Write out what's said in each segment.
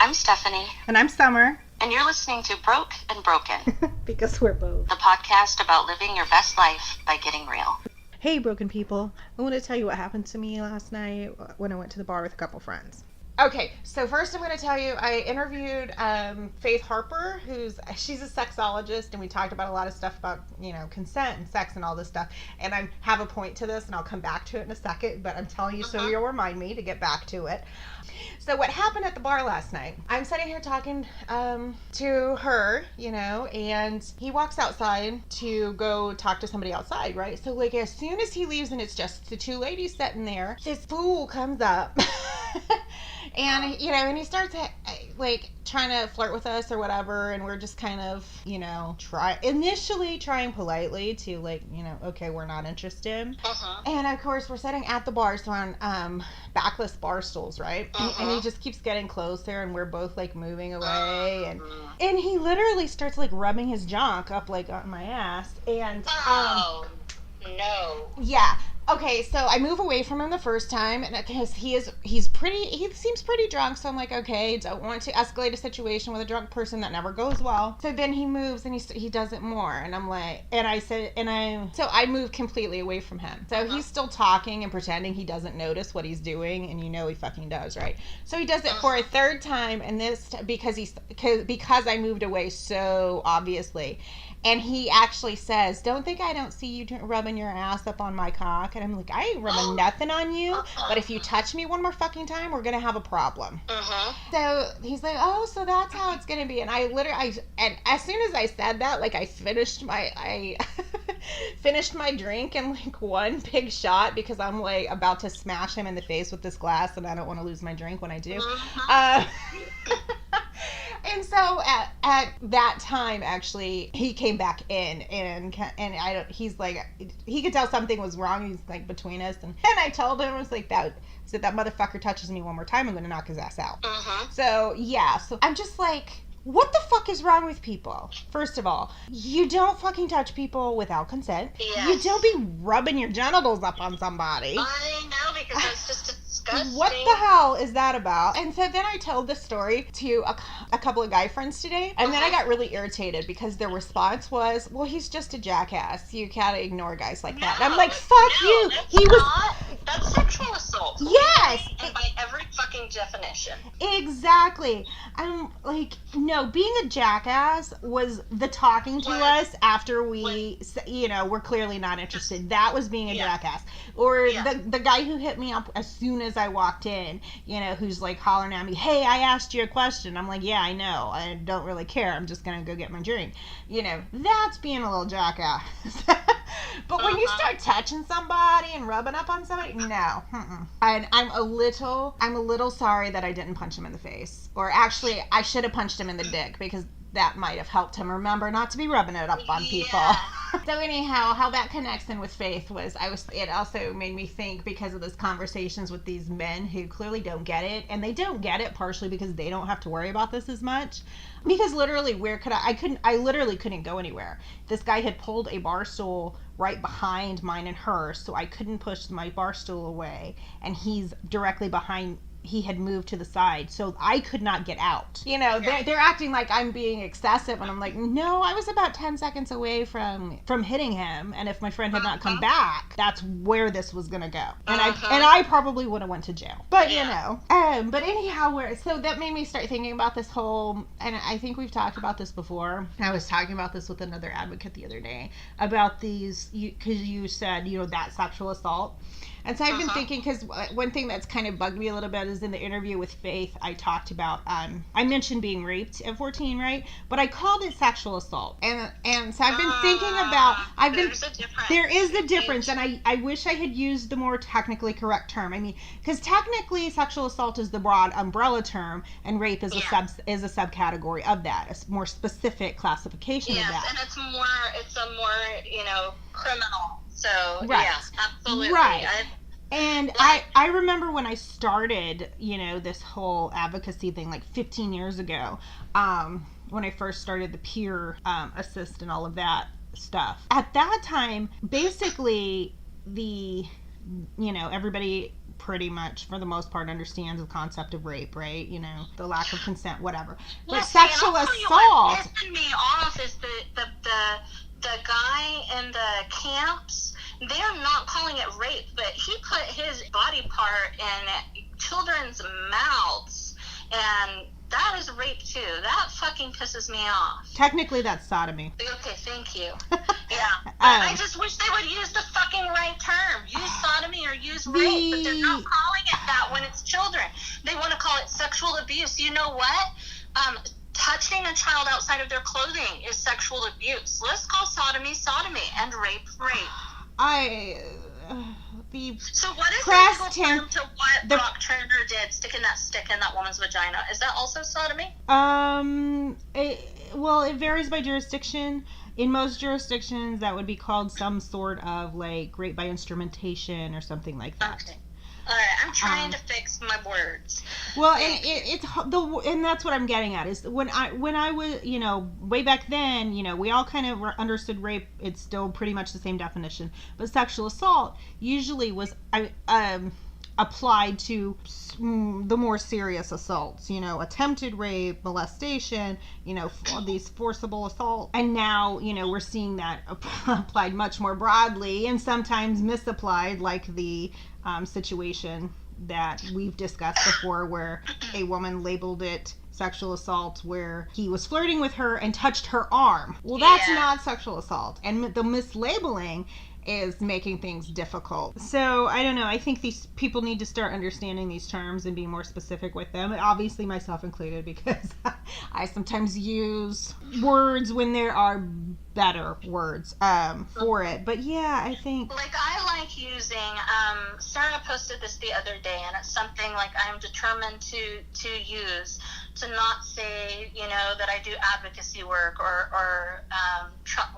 I'm Stephanie. And I'm Summer. And you're listening to Broke and Broken. Because we're both. The podcast about living your best life by getting real. Hey, broken people. I want to tell you what happened to me last night when I went to the bar with a couple friends. Okay, so first I'm going to tell you I interviewed Faith Harper, she's a sexologist, and we talked about a lot of stuff about, consent and sex and all this stuff. And I have a point to this, and I'll come back to it in a second, but I'm telling you so you'll remind me to get back to it. So what happened at the bar last night? I'm sitting here talking to her, and he walks outside to go talk to somebody outside, right? So, as soon as he leaves and it's just the two ladies sitting there, this fool comes up. And, and he starts, trying to flirt with us or whatever, and we're just kind of, initially trying politely to, okay, we're not interested. And, of course, we're sitting at the bar, so on backless bar stools, right? And he just keeps getting closer, and we're both, moving away, and he literally starts, rubbing his junk up, on my ass, and, no. Yeah. Okay, so I move away from him the first time, and because he seems pretty drunk, so I'm like, okay, don't want to escalate a situation with a drunk person. That never goes well. So then he moves and he does it more, and I'm like, so I move completely away from him. So he's still talking and pretending he doesn't notice what he's doing, and he fucking does, right? So he does it for a third time, and this because I moved away so obviously. And he actually says, don't think I don't see you rubbing your ass up on my cock. And I'm like, I ain't rubbing nothing on you. But if you touch me one more fucking time, we're going to have a problem. So he's like, oh, so that's how it's going to be. And and as soon as I said that, I finished my drink in one big shot because I'm about to smash him in the face with this glass, and I don't want to lose my drink when I do. And so at that time, actually, he came back in, and he's like, he could tell something was wrong. He's between us, and I told him, I was like, that motherfucker touches me one more time, I'm gonna knock his ass out. So yeah, so I'm just like, what the fuck is wrong with people? First of all, you don't fucking touch people without consent. Yes. You don't be rubbing your genitals up on somebody. I know, because that's just disgusting. What the hell is that about? And so then I told this story to a couple of guy friends today, and then I got really irritated because their response was, well, he's just a jackass. You can't ignore guys like that. And I'm like, fuck you. That's sexual assault. Yes. And by every fucking definition. Exactly. I'm like, no, being a jackass was the talking to us after we, we're clearly not interested. That was being a jackass. Or the guy who hit me up as soon as I walked in, who's hollering at me, hey, I asked you a question. I'm like, yeah, I know. I don't really care. I'm just going to go get my drink. That's being a little jackass. But when you start touching somebody and rubbing up on somebody, no. And I'm a little sorry that I didn't punch him in the face. Or actually, I should have punched him in the dick, because that might have helped him remember not to be rubbing it up on people. So anyhow, how that connects in with Faith was, it also made me think, because of those conversations with these men who clearly don't get it, and they don't get it partially because they don't have to worry about this as much. Because literally, I literally couldn't go anywhere. This guy had pulled a bar stool right behind mine and her, so I couldn't push my bar stool away, and he's directly behind. He had moved to the side, so I could not get out. They're acting like I'm being excessive, and I'm like, no, I was about 10 seconds away from hitting him, and if my friend had not come back, that's where this was gonna go, and I probably would have went to jail. But but anyhow, so that made me start thinking about this whole, and I think we've talked about this before. I was talking about this with another advocate the other day about these, because you said that sexual assault. And so I've been thinking, because one thing that's kind of bugged me a little bit is in the interview with Faith, I talked about, I mentioned being raped at 14, right? But I called it sexual assault. And so I've been thinking about, there is a difference. And I wish I had used the more technically correct term. I mean, because technically sexual assault is the broad umbrella term, and rape is a subcategory of that, a more specific classification of that. And it's a more, criminal. So, right. Yes, absolutely. Right. And I remember when I started, this whole advocacy thing 15 years ago, when I first started the peer assist and all of that stuff. At that time, basically everybody pretty much, for the most part, understands the concept of rape, right? You know, the lack of consent, whatever. But Yes, sexual and assault. what pissed me off is the guy in the camps. They're not calling it rape, but he put his body part in children's mouths, and that is rape too. That fucking pisses me off. Technically, that's sodomy. Okay, thank you. Yeah, but I just wish they would use the fucking right term. Use sodomy or use rape, but they're not calling it that when it's children. They want to call it sexual abuse. You know what? Touching a child outside of their clothing is sexual abuse. Let's call sodomy sodomy and rape rape. So what is the legal term to what Brock Turner did, sticking that stick in that woman's vagina? Is that also sodomy? It varies by jurisdiction. In most jurisdictions, that would be called some sort of like rape by instrumentation or something like that. Okay. All right, I'm trying to fix my words. Well, and that's what I'm getting at is when I was, you know, way back then, you know, we all kind of understood rape. It's still pretty much the same definition, but sexual assault usually was applied to the more serious assaults, you know, attempted rape, molestation, you know, these forcible assault. And now, you know, we're seeing that applied much more broadly and sometimes misapplied, like the situation that we've discussed before where a woman labeled it sexual assault where he was flirting with her and touched her arm. Well, that's not sexual assault. And the mislabeling is making things difficult. So I don't know. I think these people need to start understanding these terms and be more specific with them. Obviously, myself included, because I sometimes use words when there are better words for it. But yeah, I think like I like using. Sarah posted this the other day, and it's something like I'm determined to use. To not say, you know, that I do advocacy work or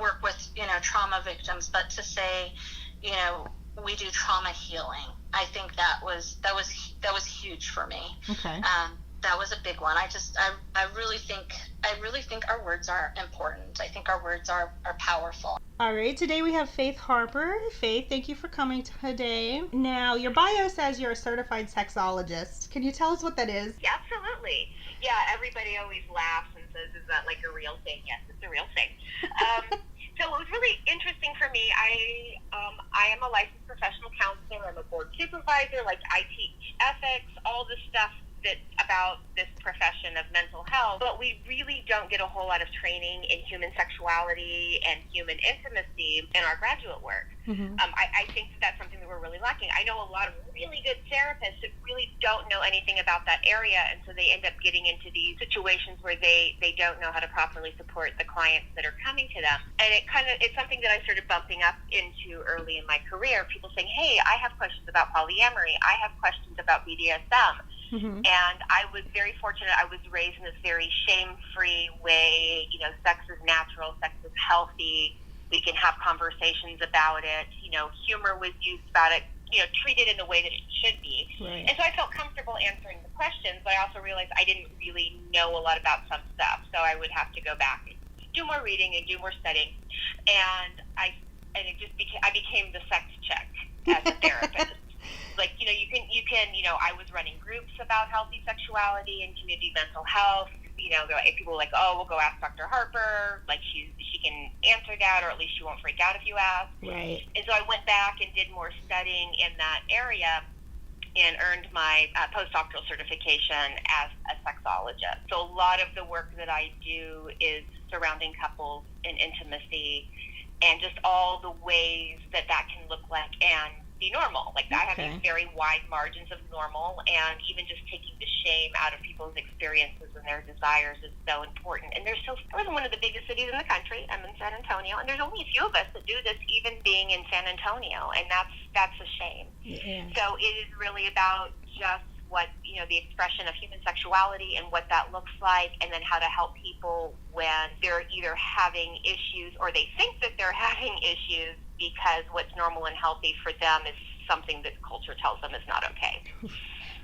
work with, you know, trauma victims, but to say, you know, we do trauma healing. I think that was huge for me. Okay. That was a big one. I really think our words are important. I think our words are powerful. All right, today we have Faith Harper. Faith, thank you for coming today. Now, your bio says you're a certified sexologist. Can you tell us what that is? Yeah, absolutely. Yeah, everybody always laughs and says, is that like a real thing? Yes, it's a real thing. So it was really interesting for me. I am a licensed professional counselor. I'm a board supervisor. Like, I teach ethics, all this stuff about this profession of mental health, but we really don't get a whole lot of training in human sexuality and human intimacy in our graduate work. Mm-hmm. I think that's something that we're really lacking. I know a lot of really good therapists that really don't know anything about that area, and so they end up getting into these situations where they don't know how to properly support the clients that are coming to them. And it's something that I started bumping up into early in my career. People saying, hey, I have questions about polyamory. I have questions about BDSM. Mm-hmm. And I was very fortunate. I was raised in this very shame-free way. You know, sex is natural. Sex is healthy. We can have conversations about it. You know, humor was used about it. You know, treated in the way that it should be. Right. And so I felt comfortable answering the questions, but I also realized I didn't really know a lot about some stuff. So I would have to go back and do more reading and do more studying. And I became the sex check as a therapist. Like, you know, you can, you know, I was running groups about healthy sexuality and community mental health. You know, people were like, oh, we'll go ask Dr. Harper. Like, she can answer that, or at least she won't freak out if you ask. Right. And so I went back and did more studying in that area and earned my postdoctoral certification as a sexologist. So a lot of the work that I do is surrounding couples in intimacy and just all the ways that can look like and be normal. Like, I have these very wide margins of normal, and even just taking the shame out of people's experiences and their desires is so important. And I live in one of the biggest cities in the country. I'm in San Antonio, and there's only a few of us that do this, even being in San Antonio, and that's a shame. Yeah. So it is really about just what, you know, the expression of human sexuality and what that looks like, and then how to help people when they're either having issues or they think that they're having issues because what's normal and healthy for them is something that culture tells them is not okay.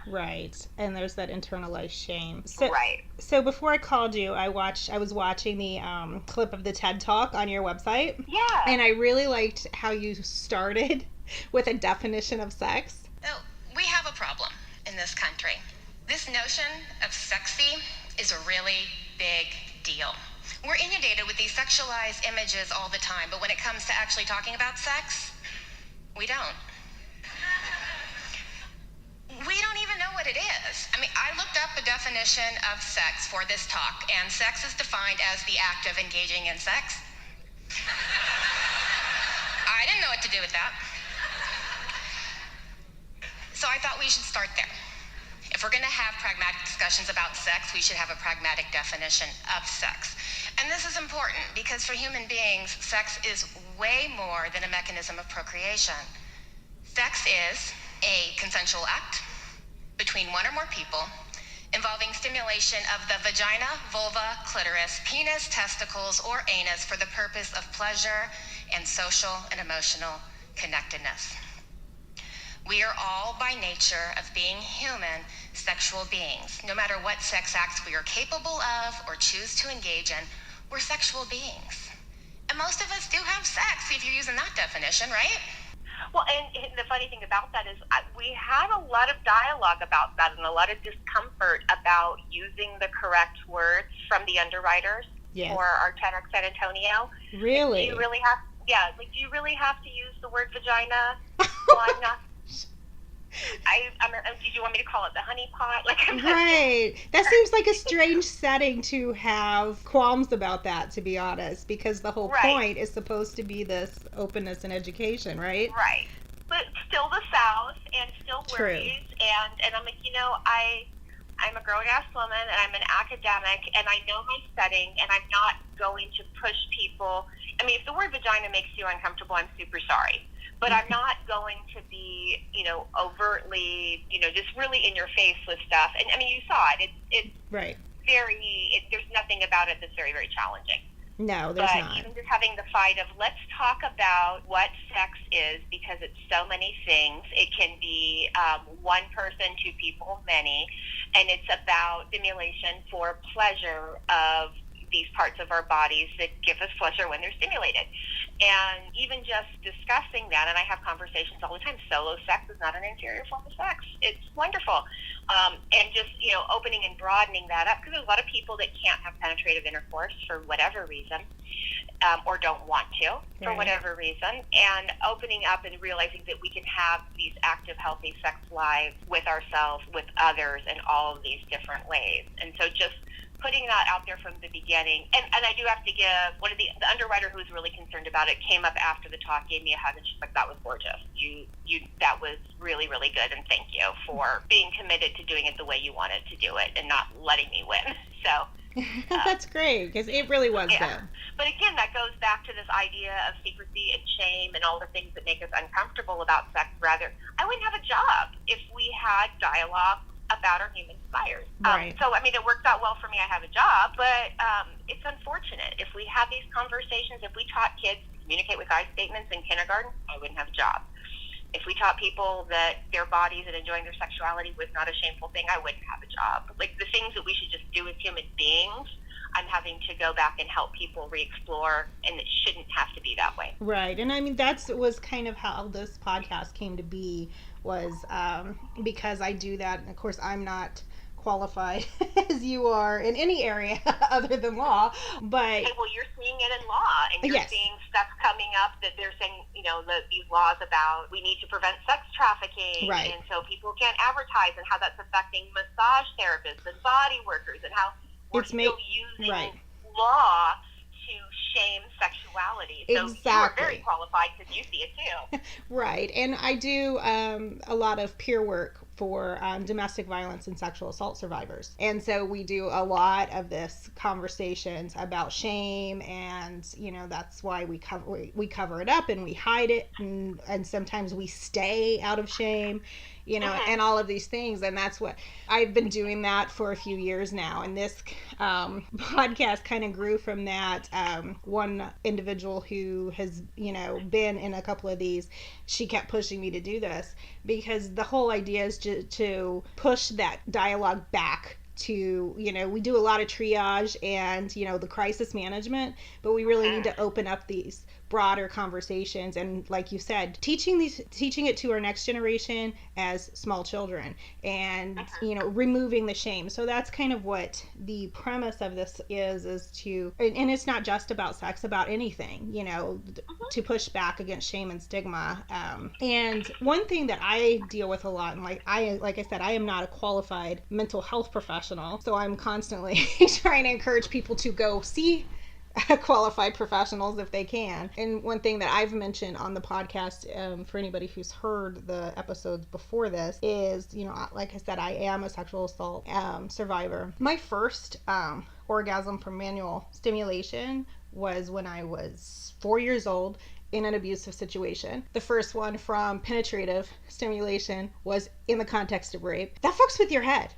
Right. And there's that internalized shame. Right. So before I called you, I was watching the clip of the TED Talk on your website. Yeah. And I really liked how you started with a definition of sex. We have a problem in this country. This notion of sexy is a really big deal. We're inundated with these sexualized images all the time, but when it comes to actually talking about sex, we don't. We don't even know what it is. I mean, I looked up the definition of sex for this talk, and sex is defined as the act of engaging in sex. I didn't know what to do with that. So I thought we should start there. If we're going to have pragmatic discussions about sex, we should have a pragmatic definition of sex. And this is important because for human beings, sex is way more than a mechanism of procreation. Sex is a consensual act between one or more people involving stimulation of the vagina, vulva, clitoris, penis, testicles, or anus for the purpose of pleasure and social and emotional connectedness. We are all by nature of being human sexual beings. No matter what sex acts we are capable of or choose to engage in, we're sexual beings. And most of us do have sex, if you're using that definition, right? Well, and the funny thing about that is we had a lot of dialogue about that and a lot of discomfort about using the correct words from the underwriters for our TEDx San Antonio. Really? Do you really have, do you really have to use the word vagina? Well, I'm not. Did you want me to call it the honey pot? Right. That seems like a strange setting to have qualms about that, to be honest, because the whole point is supposed to be this openness and education, right? Right. But still the South and still worries. And I'm like, I'm a grown-ass woman and I'm an academic and I know my setting and I'm not going to push people. I mean, if the word vagina makes you uncomfortable, I'm super sorry. But I'm not going to be, overtly, just really in your face with stuff. And I mean, you saw it. It's right. There's nothing about it that's very, very challenging. No, there's not. But even just having the fight of let's talk about what sex is because it's so many things. It can be one person, two people, many. And it's about stimulation for pleasure of these parts of our bodies that give us pleasure when they're stimulated. And even just discussing that, and I have conversations all the time, solo sex is not an inferior form of sex. It's wonderful. And just, opening and broadening that up, because there's a lot of people that can't have penetrative intercourse for whatever reason, or don't want to for whatever reason, and opening up and realizing that we can have these active, healthy sex lives with ourselves, with others, in all of these different ways. And so just putting that out there from the beginning, and I do have to give one of the underwriter who was really concerned about it came up after the talk, gave me a hug, and she's like, "That was gorgeous. You that was really, really good, and thank you for being committed to doing it the way you wanted to do it and not letting me win." So that's great, because it really was good. But again, that goes back to this idea of secrecy and shame and all the things that make us uncomfortable about sex. Rather, I wouldn't have a job if we had dialogue about our human desires. So, I mean, it works out well for me. I have a job, but it's unfortunate. If we have these conversations, if we taught kids to communicate with I statements in kindergarten, I wouldn't have a job. If we taught people that their bodies and enjoying their sexuality was not a shameful thing, I wouldn't have a job. Like the things that we should just do as human beings, I'm having to go back and help people re-explore, and it shouldn't have to be that way. Right. And I mean, that was kind of how this podcast came to be, was because I do that. And of course, I'm not qualified as you are in any area other than law, but well, you're seeing it in law, and you're seeing stuff coming up that they're saying, these laws about we need to prevent sex trafficking, and so people can't advertise, and how that's affecting massage therapists and body workers, and how we're still using law to shame sexuality. So you are very qualified because you see it too. Right. And I do a lot of peer work for domestic violence and sexual assault survivors. And so we do a lot of this conversations about shame, and that's why we cover it up and we hide it, and sometimes we stay out of shame, and all of these things. And that's what I've been doing that for a few years now. And this podcast kind of grew from that. One individual who has, been in a couple of these, she kept pushing me to do this, because the whole idea is to push that dialogue back to, we do a lot of triage and, the crisis management, but we really need to open up these broader conversations, and like you said, teaching it to our next generation as small children, and removing the shame. So that's kind of what the premise of this is to, and it's not just about sex, about anything, to push back against shame and stigma. And one thing that I deal with a lot, and like I said, I am not a qualified mental health professional, so I'm constantly trying to encourage people to go see qualified professionals if they can. And one thing that I've mentioned on the podcast, for anybody who's heard the episodes before this, is, like I said, I am a sexual assault survivor. My first orgasm from manual stimulation was when I was 4 years old in an abusive situation. The first one from penetrative stimulation was in the context of rape. That fucks with your head.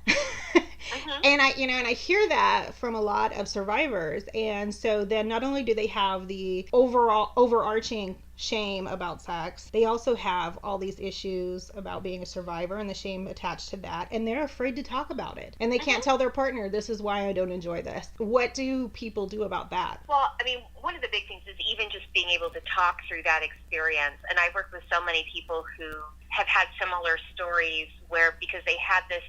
And I hear that from a lot of survivors. And so then not only do they have the overarching shame about sex, they also have all these issues about being a survivor and the shame attached to that. And they're afraid to talk about it. And they can't tell their partner, this is why I don't enjoy this. What do people do about that? Well, I mean, one of the big things is even just being able to talk through that experience. And I've worked with so many people who have had similar stories where, because they had this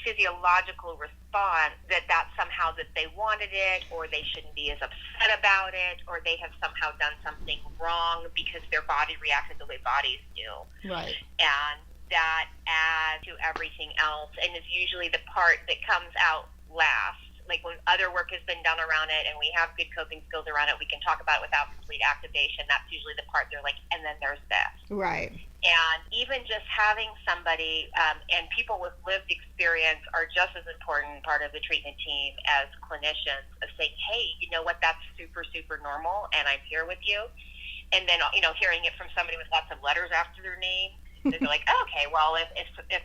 physiological response, that somehow that they wanted it, or they shouldn't be as upset about it, or they have somehow done something wrong because their body reacted the way bodies do. Right. And that adds to everything else, and is usually the part that comes out last. Like when other work has been done around it and we have good coping skills around it, we can talk about it without complete activation. That's usually the part they're like, and then there's this. Right. And even just having somebody, and people with lived experience are just as important part of the treatment team as clinicians, of saying, hey, you know what, that's super, super normal, and I'm here with you. And then, hearing it from somebody with lots of letters after their name, they're like, oh, okay, well, if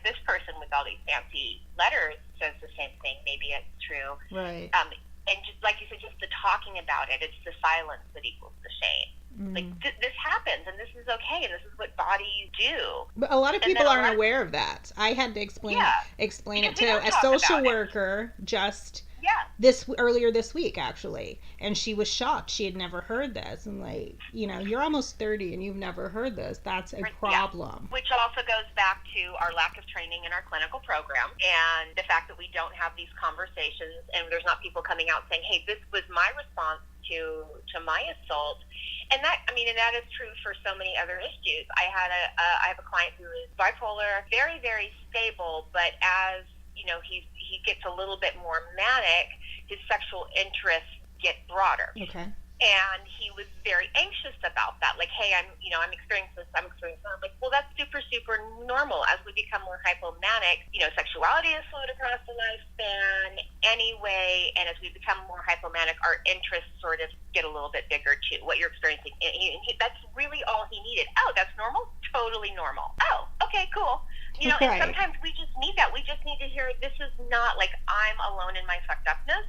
this person with all these fancy letters says the same thing, maybe it's true. Right. And just like you said, just the talking about it, it's the silence that equals the shame. Like, this happens, and this is okay, and this is what bodies do. But a lot of people aren't aware of that. I had to explain it to a social worker just earlier this week, actually, and she was shocked. She had never heard this, and like, you're almost 30 and you've never heard this. That's a problem. Yeah. Which also goes back to our lack of training in our clinical program, and the fact that we don't have these conversations, and there's not people coming out saying, hey, this was my response to my assault. And that, and that is true for so many other issues. I have a client who is bipolar, very, very stable, but as he gets a little bit more manic, his sexual interests get broader. Okay. And he was very anxious about that. Like, hey, I'm experiencing this. I'm like, well, that's super, super normal. As we become more hypomanic, sexuality is slowed across the lifespan anyway. And as we become more hypomanic, our interests sort of get a little bit bigger too. What you're experiencing, that's really all he needed. Oh, that's normal? Totally normal. Oh, okay, cool. And sometimes we just need that. We just need to hear, this is not like I'm alone in my fucked upness.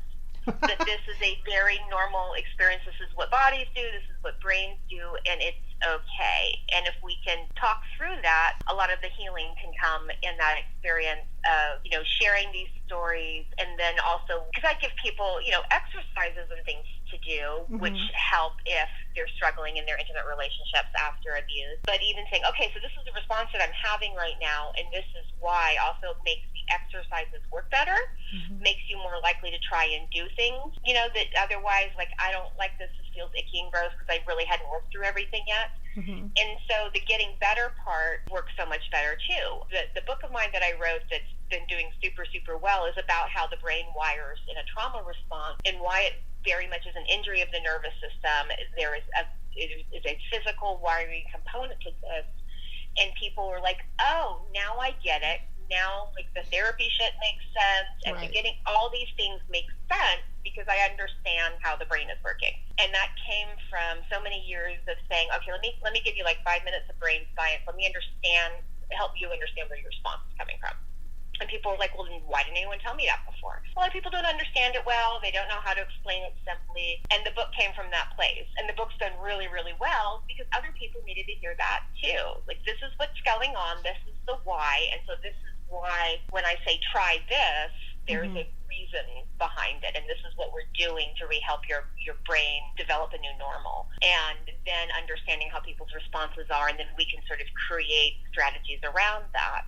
That this is a very normal experience. This is what bodies do. This is what brains do, and it's okay. And if we can talk through that, a lot of the healing can come in that experience of, sharing these stories, and then also, because I give people, exercises and things to do, which help if they're struggling in their intimate relationships after abuse. But even saying, okay, so this is the response that I'm having right now, and this is why, also makes the exercises work better, makes you more likely to try and do things, that otherwise, like, I don't like this feels icky and gross because I really hadn't worked through everything yet. And so the getting better part works so much better too. The book of mine that I wrote that's been doing super, super well is about how the brain wires in a trauma response, and why it very much is an injury of the nervous system. There is a physical wiring component to this. And people were like, oh, now I get it. Now, like, the therapy shit makes sense, and the getting all these things make sense because I understand how the brain is working. And that came from so many years of saying, okay, let me give you like 5 minutes of brain science. Let me help you understand where your response is coming from. And people were like, well, then why didn't anyone tell me that before? A lot of people don't understand it well. They don't know how to explain it simply. And the book came from that place. And the book's done really, really well because other people needed to hear that too. Like, this is what's going on. This is the why. And so this is why when I say try this, there's a reason reason behind it, and this is what we're doing to help your brain develop a new normal. And then understanding how people's responses are, and then we can sort of create strategies around that.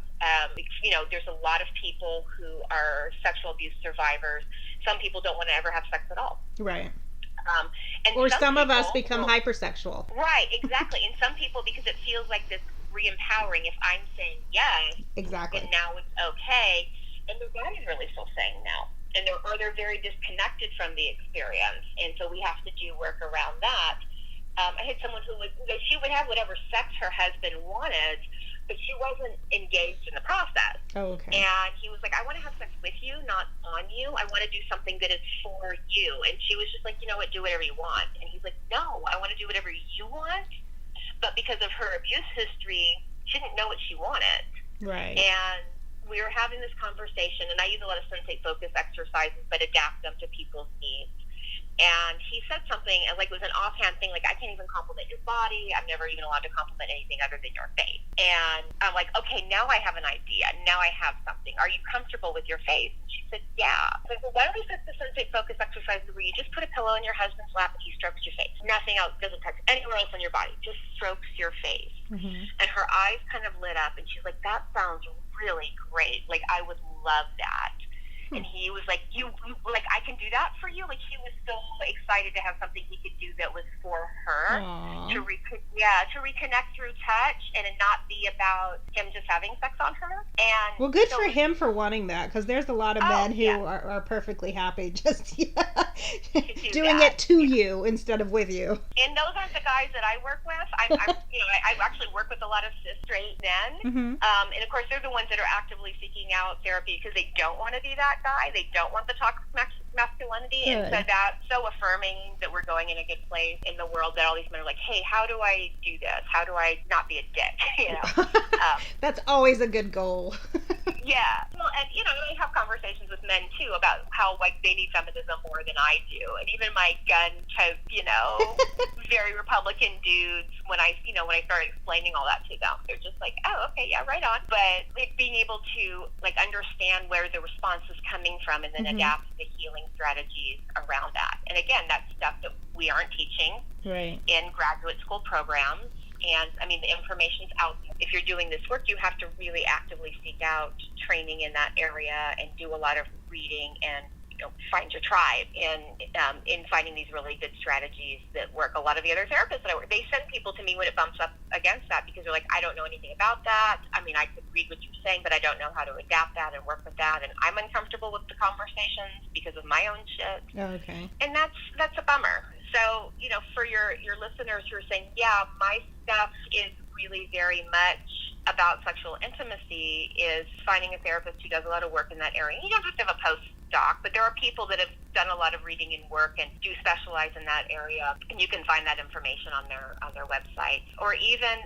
There's a lot of people who are sexual abuse survivors. Some people don't want to ever have sex at all. Right. And or some people, of us become hypersexual. Right, exactly. And some people, because it feels like this re-empowering, if I'm saying yes, exactly, and now it's okay, and their body's really still saying no. And they're very disconnected from the experience. And so we have to do work around that. I had someone who she would have whatever sex her husband wanted, but she wasn't engaged in the process. Oh, okay. And he was like, I want to have sex with you, not on you. I want to do something that is for you. And she was just like, you know what, do whatever you want. And he's like, no, I want to do whatever you want. But because of her abuse history, she didn't know what she wanted. Right. And we were having this conversation, and I use a lot of sensate focus exercises, but adapt them to people's needs. And he said something, like it was an offhand thing, like, I can't even compliment your body. I'm never even allowed to compliment anything other than your face. And I'm like, okay, now I have an idea. Now I have something. Are you comfortable with your face? And she said, yeah. So I said, why don't we set the sensate focus exercises where you just put a pillow in your husband's lap and he strokes your face. Nothing else, doesn't touch anywhere else on your body. Just strokes your face. Mm-hmm. And her eyes kind of lit up, and she's like, that sounds really great. Like, I would love that. And he was like, you like, I can do that for you? Like, he was so excited to have something he could do that was for her. Aww. To reconnect through touch, and it not be about him just having sex on her. And well, good for him for wanting that, because there's a lot of men who are perfectly happy just doing it to you instead of with you. And those aren't the guys that I work with. I actually work with a lot of cis straight men. Mm-hmm. And of course, they're the ones that are actively seeking out therapy because they don't want to be that guy. They don't want the toxic masculinity. Good. And so that's so affirming that we're going in a good place in the world, that all these men are like, hey, how do I do this? How do I not be a dick? That's always a good goal. Yeah. Well, and I have conversations with men too about how, like, they need feminism more than I do. And even my gun-tote, very Republican dudes, when I started explaining all that to them, they're just like, oh, okay, yeah, right on. But like, being able to, like, understand where the response is coming from, and then mm-hmm. adapt the healing strategies around that. And again, that's stuff that we aren't teaching in graduate school programs. And I mean, the information's out there. If you're doing this work, you have to really actively seek out training in that area and do a lot of reading and find your tribe in finding these really good strategies that work. A lot of the other therapists that I work, they send people to me when it bumps up against that, because they're like, I don't know anything about that. I mean, I could read what you're saying, but I don't know how to adapt that and work with that. And I'm uncomfortable with the conversations because of my own shit. Okay. And that's a bummer. So, for your listeners who are saying, yeah, my stuff is really very much about sexual intimacy, is finding a therapist who does a lot of work in that area. You don't have to have a postdoc, but there are people that have done a lot of reading and work and do specialize in that area, and you can find that information on their website. Or even,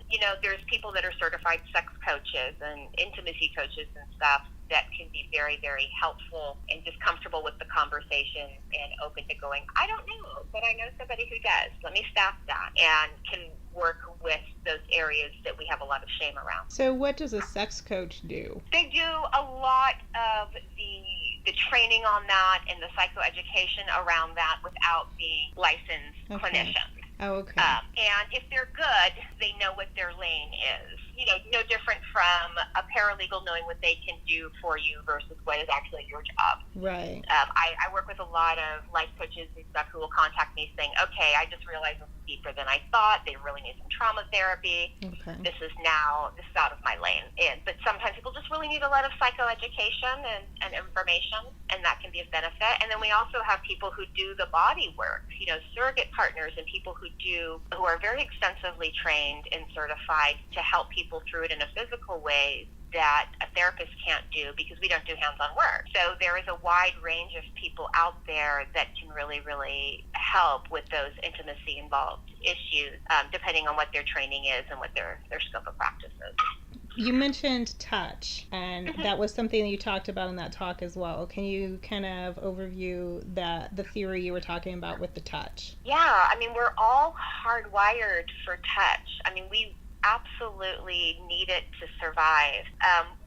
there's people that are certified sex coaches and intimacy coaches and stuff that can be very, very helpful and just comfortable with the conversation and open to going, I don't know, but I know somebody who does. Let me staff that, and can work with those areas that we have a lot of shame around. So what does a sex coach do? They do a lot of the training on that and the psychoeducation around that without being licensed clinicians. Oh, okay. And if they're good, they know what their lane is. No different from a paralegal knowing what they can do for you versus what is actually your job. Right. I work with a lot of life coaches and stuff who will contact me saying, okay, I just realized this is deeper than I thought. They really need some trauma therapy. Okay. This is out of my lane. But sometimes people just really need a lot of psychoeducation and information, and that can be of benefit. And then we also have people who do the body work, surrogate partners, and people who are very extensively trained and certified to help people through it in a physical way that a therapist can't do, because we don't do hands-on work. So there is a wide range of people out there that can really, really help with those intimacy-involved issues, depending on what their training is and what their scope of practice is. You mentioned touch, and that was something that you talked about in that talk as well. Can you kind of overview the theory you were talking about with the touch? Yeah, I mean, we're all hardwired for touch. I mean, we absolutely need it to survive.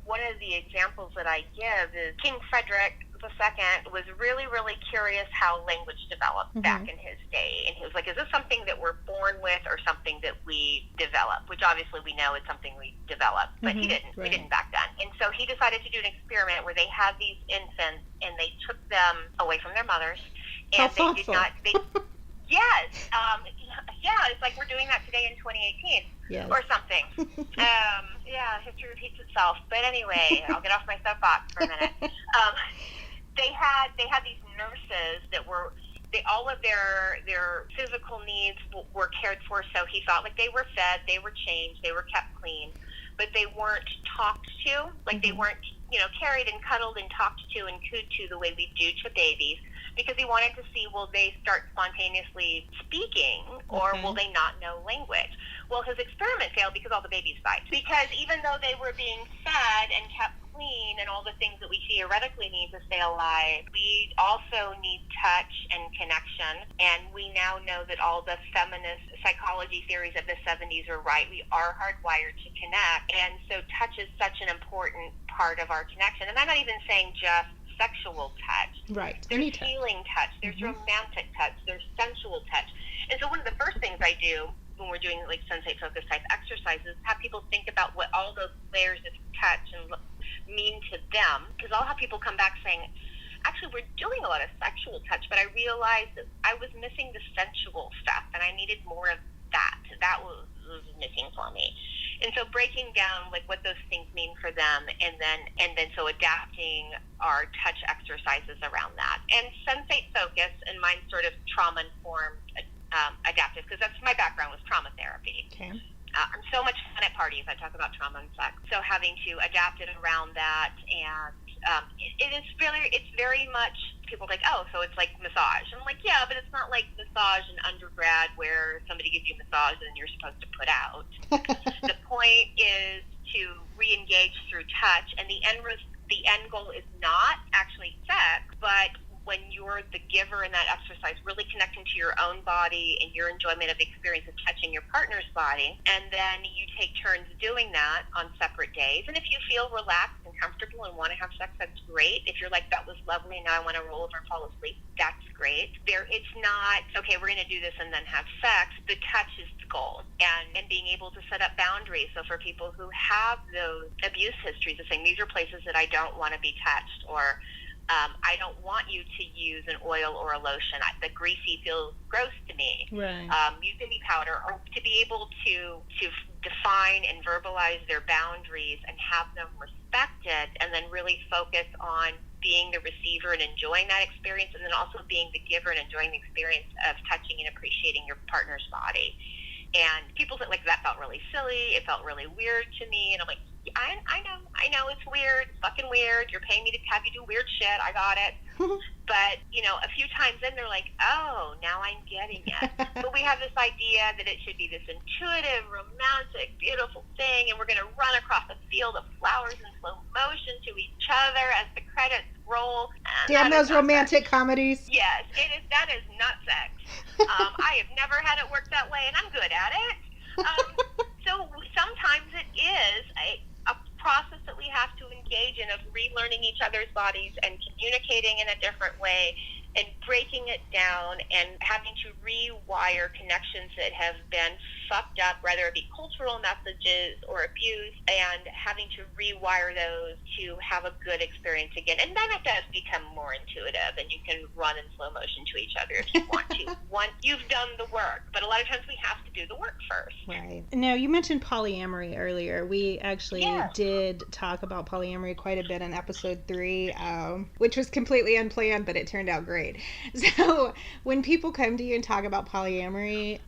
One of the examples that I give is King Frederick II was really, really curious how language developed back in his day. And he was like, is this something that we're born with or something that we develop? Which obviously we know it's something we develop, but he didn't. Right. He didn't back then. And so he decided to do an experiment where they had these infants and they took them away from their mothers. And they did not... Yes. Yeah, it's like we're doing that today in 2018 or something. Yeah, history repeats itself. But anyway, I'll get off my soapbox for a minute. They had these nurses that were... all of their physical needs were cared for, so he thought like they were fed, they were changed, they were kept clean, but they weren't talked to, like they weren't, carried and cuddled and talked to and cooed to the way we do to babies, because he wanted to see, will they start spontaneously speaking or will they not know language? Well, his experiment failed because all the babies died. Because even though they were being fed and kept clean and all the things that we theoretically need to stay alive, we also need touch and connection. And we now know that all the feminist psychology theories of the 70s are right. We are hardwired to connect. And so touch is such an important part of our connection. And I'm not even saying just sexual touch. Right. There's healing touch. There's romantic touch. There's sensual touch. And so one of the first things I do when we're doing like sensate focus type exercises, have people think about what all those layers of touch and mean to them. Because I'll have people come back saying, actually, we're doing a lot of sexual touch, but I realized that I was missing the sensual stuff, and I needed more of that. That was missing for me. And so breaking down like what those things mean for them, and then so adapting our touch exercises around that. And sensate focus, and mine's sort of trauma informed adaptive, because that's my background was trauma therapy. Okay. I'm so much fun at parties. I talk about trauma and sex. So having to adapt it around that, and it's very much, people are like, oh, so it's like massage. I'm like, yeah, but it's not like massage in undergrad where somebody gives you a massage and you're supposed to put out. The point is to re-engage through touch, and the end goal is not actually sex, but when you're the giver in that exercise, really connecting to your own body and your enjoyment of the experience of touching your partner's body. And then you take turns doing that on separate days. And if you feel relaxed and comfortable and want to have sex, that's great. If you're like, that was lovely, now I want to roll over and fall asleep, that's great. It's not, okay, we're going to do this and then have sex. The touch is the goal. And being able to set up boundaries. So for people who have those abuse histories of saying, these are places that I don't want to be touched, or I don't want you to use an oil or a lotion. The greasy feels gross to me. Right. Use baby powder, or to be able to define and verbalize their boundaries and have them respected, and then really focus on being the receiver and enjoying that experience, and then also being the giver and enjoying the experience of touching and appreciating your partner's body. And people said, like, that felt really silly. It felt really weird to me. And I'm like, I know it's weird. It's fucking weird. You're paying me to have you do weird shit. I got it. But, a few times in, they're like, oh, now I'm getting it. But we have this idea that it should be this intuitive, romantic, beautiful thing, and we're going to run across a field of flowers in slow motion to each other as the credits roll. Damn those romantic comedies. Yes, that is not sex. I have never had it work that way, and I'm good at it. So sometimes it is a process that we have to engage in, of relearning each other's bodies and communicating in a different way, and breaking it down and having to rewire connections that have been fucked up, whether it be cultural messages or abuse, and having to rewire those to have a good experience again. And then it does become more intuitive, and you can run in slow motion to each other if you want to. Once you've done the work, but a lot of times we have to do the work first. Right. Now, you mentioned polyamory earlier. We actually did talk about polyamory quite a bit in episode 3, which was completely unplanned, but it turned out great. So when people come to you and talk about polyamory,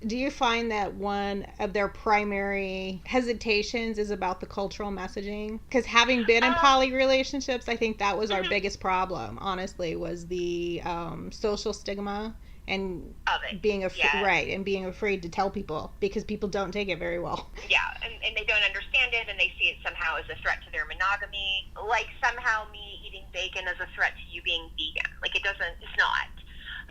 do you find that one of their primary hesitations is about the cultural messaging? Because having been in poly relationships, I think that was our biggest problem, honestly, was the social stigma and being right, and being afraid to tell people, because people don't take it very well. Yeah, and they don't understand it, and they see it somehow as a threat to their monogamy, like somehow me eating bacon is a threat to you being vegan. Like, it's not.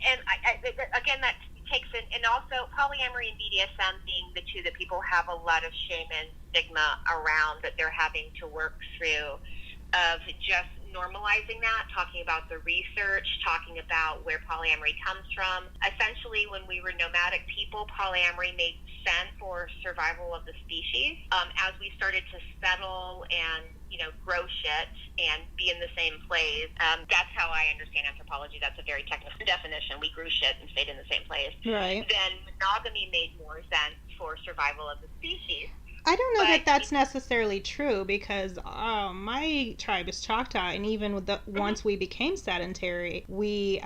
And I again, that takes it, and also polyamory and BDSM being the two that people have a lot of shame and stigma around, that they're having to work through, of just normalizing that, talking about the research, talking about where polyamory comes from. Essentially, when we were nomadic people, polyamory made sense for survival of the species. As we started to settle and grow shit and be in the same place. That's how I understand anthropology. That's a very technical definition. We grew shit and stayed in the same place. Right. Then monogamy made more sense for survival of the species. I don't know that that's necessarily true, because my tribe is Choctaw, and even with once we became sedentary, we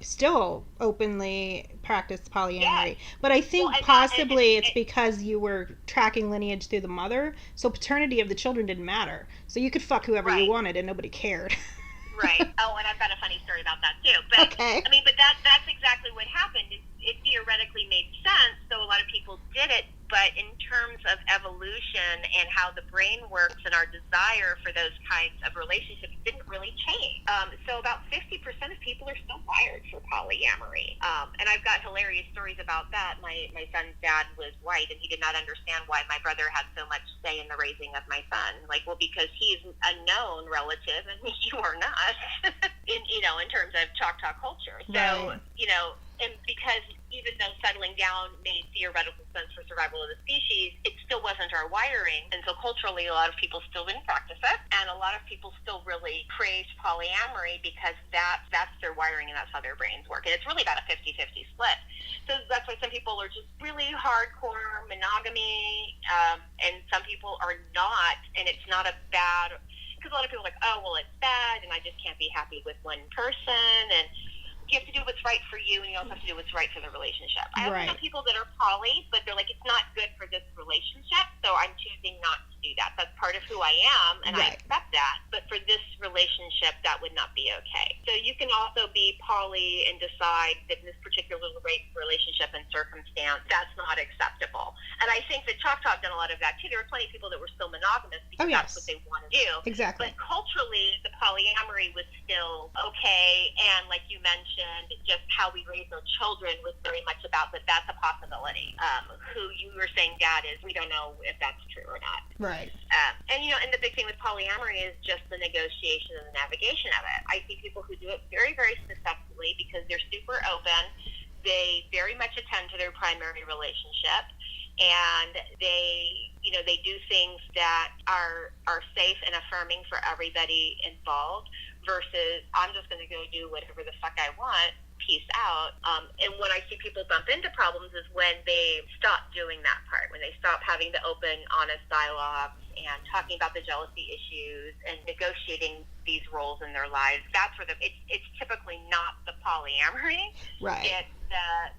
still openly practice polyamory. Yes. But I think possibly it's because you were tracking lineage through the mother, so paternity of the children didn't matter. So you could fuck whoever you wanted, and nobody cared. Right. Oh, and I've got a funny story about that too. But okay. I mean, but that's exactly what happened. It theoretically made sense, so a lot of people did it. But in terms of evolution and how the brain works and our desire for those kinds of relationships didn't really change. So about 50% of people are still wired for polyamory. And I've got hilarious stories about that. My son's dad was white, and he did not understand why my brother had so much say in the raising of my son. Like, well, because he's a known relative and you are not, in terms of Choctaw culture. So, right. And because even though settling down made theoretical sense for survival of the species, it still wasn't our wiring. And so culturally, a lot of people still didn't practice it. And a lot of people still really praised polyamory because that's their wiring and that's how their brains work. And it's really about a 50-50 split. So that's why some people are just really hardcore monogamy, and some people are not. And it's not a bad, because a lot of people are like, oh, well, it's bad, and I just can't be happy with one person. And you have to do what's right for you, and you also have to do what's right for the relationship. I also know people that are poly, but they're like, it's not good for this relationship, so I'm choosing not to do that. That's part of who I am, and I accept that. But for this relationship, that would not be okay. So you can also be poly and decide that in this particular relationship and circumstance, that's not acceptable. And I think that Choctaw have done a lot of that, too. There were plenty of people that were still monogamous because that's what they want to do. Exactly. But culturally, the polyamory was still okay, and like you mentioned, just how we raise our children was very much about that's a possibility. Who you were saying dad is, we don't know if that's true or not. Right. And and the big thing with polyamory is just the negotiation and the navigation of it. I see people who do it very, very successfully because they're super open. They very much attend to their primary relationship, and they do things that are safe and affirming for everybody involved, versus I'm just going to go do whatever the fuck I want, peace out. And when I see people bump into problems is when they stop doing that part, when they stop having the open, honest dialogues and talking about the jealousy issues and negotiating these roles in their lives. That's where it's typically not the polyamory. Right. It's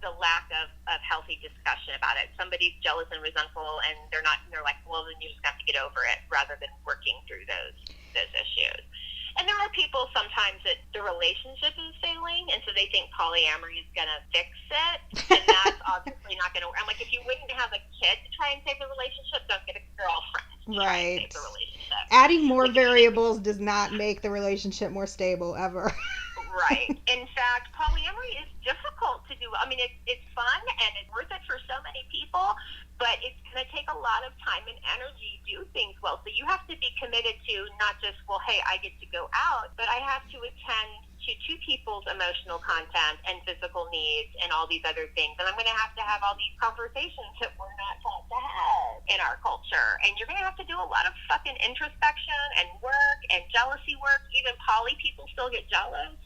the lack of healthy discussion about it. Somebody's jealous and resentful, and they're like, well, then you just have to get over it, rather than working through those issues. And there are people sometimes that the relationship is failing, and so they think polyamory is going to fix it, and that's obviously not going to work. I'm like, if you wouldn't have a kid to try and save the relationship, don't get a girlfriend to try and save the relationship. Adding more variables does not make the relationship more stable, ever. Right. In fact, polyamory is difficult to do. I mean, it's fun, and it's worth it for so many people, but it's going to take a lot of time and energy to do things well. So you have to be committed to not just, well, hey, I get to go out, but I have to attend to two people's emotional content and physical needs and all these other things. And I'm going to have all these conversations that we're not taught to have in our culture. And you're going to have to do a lot of fucking introspection and work and jealousy work. Even poly people still get jealous.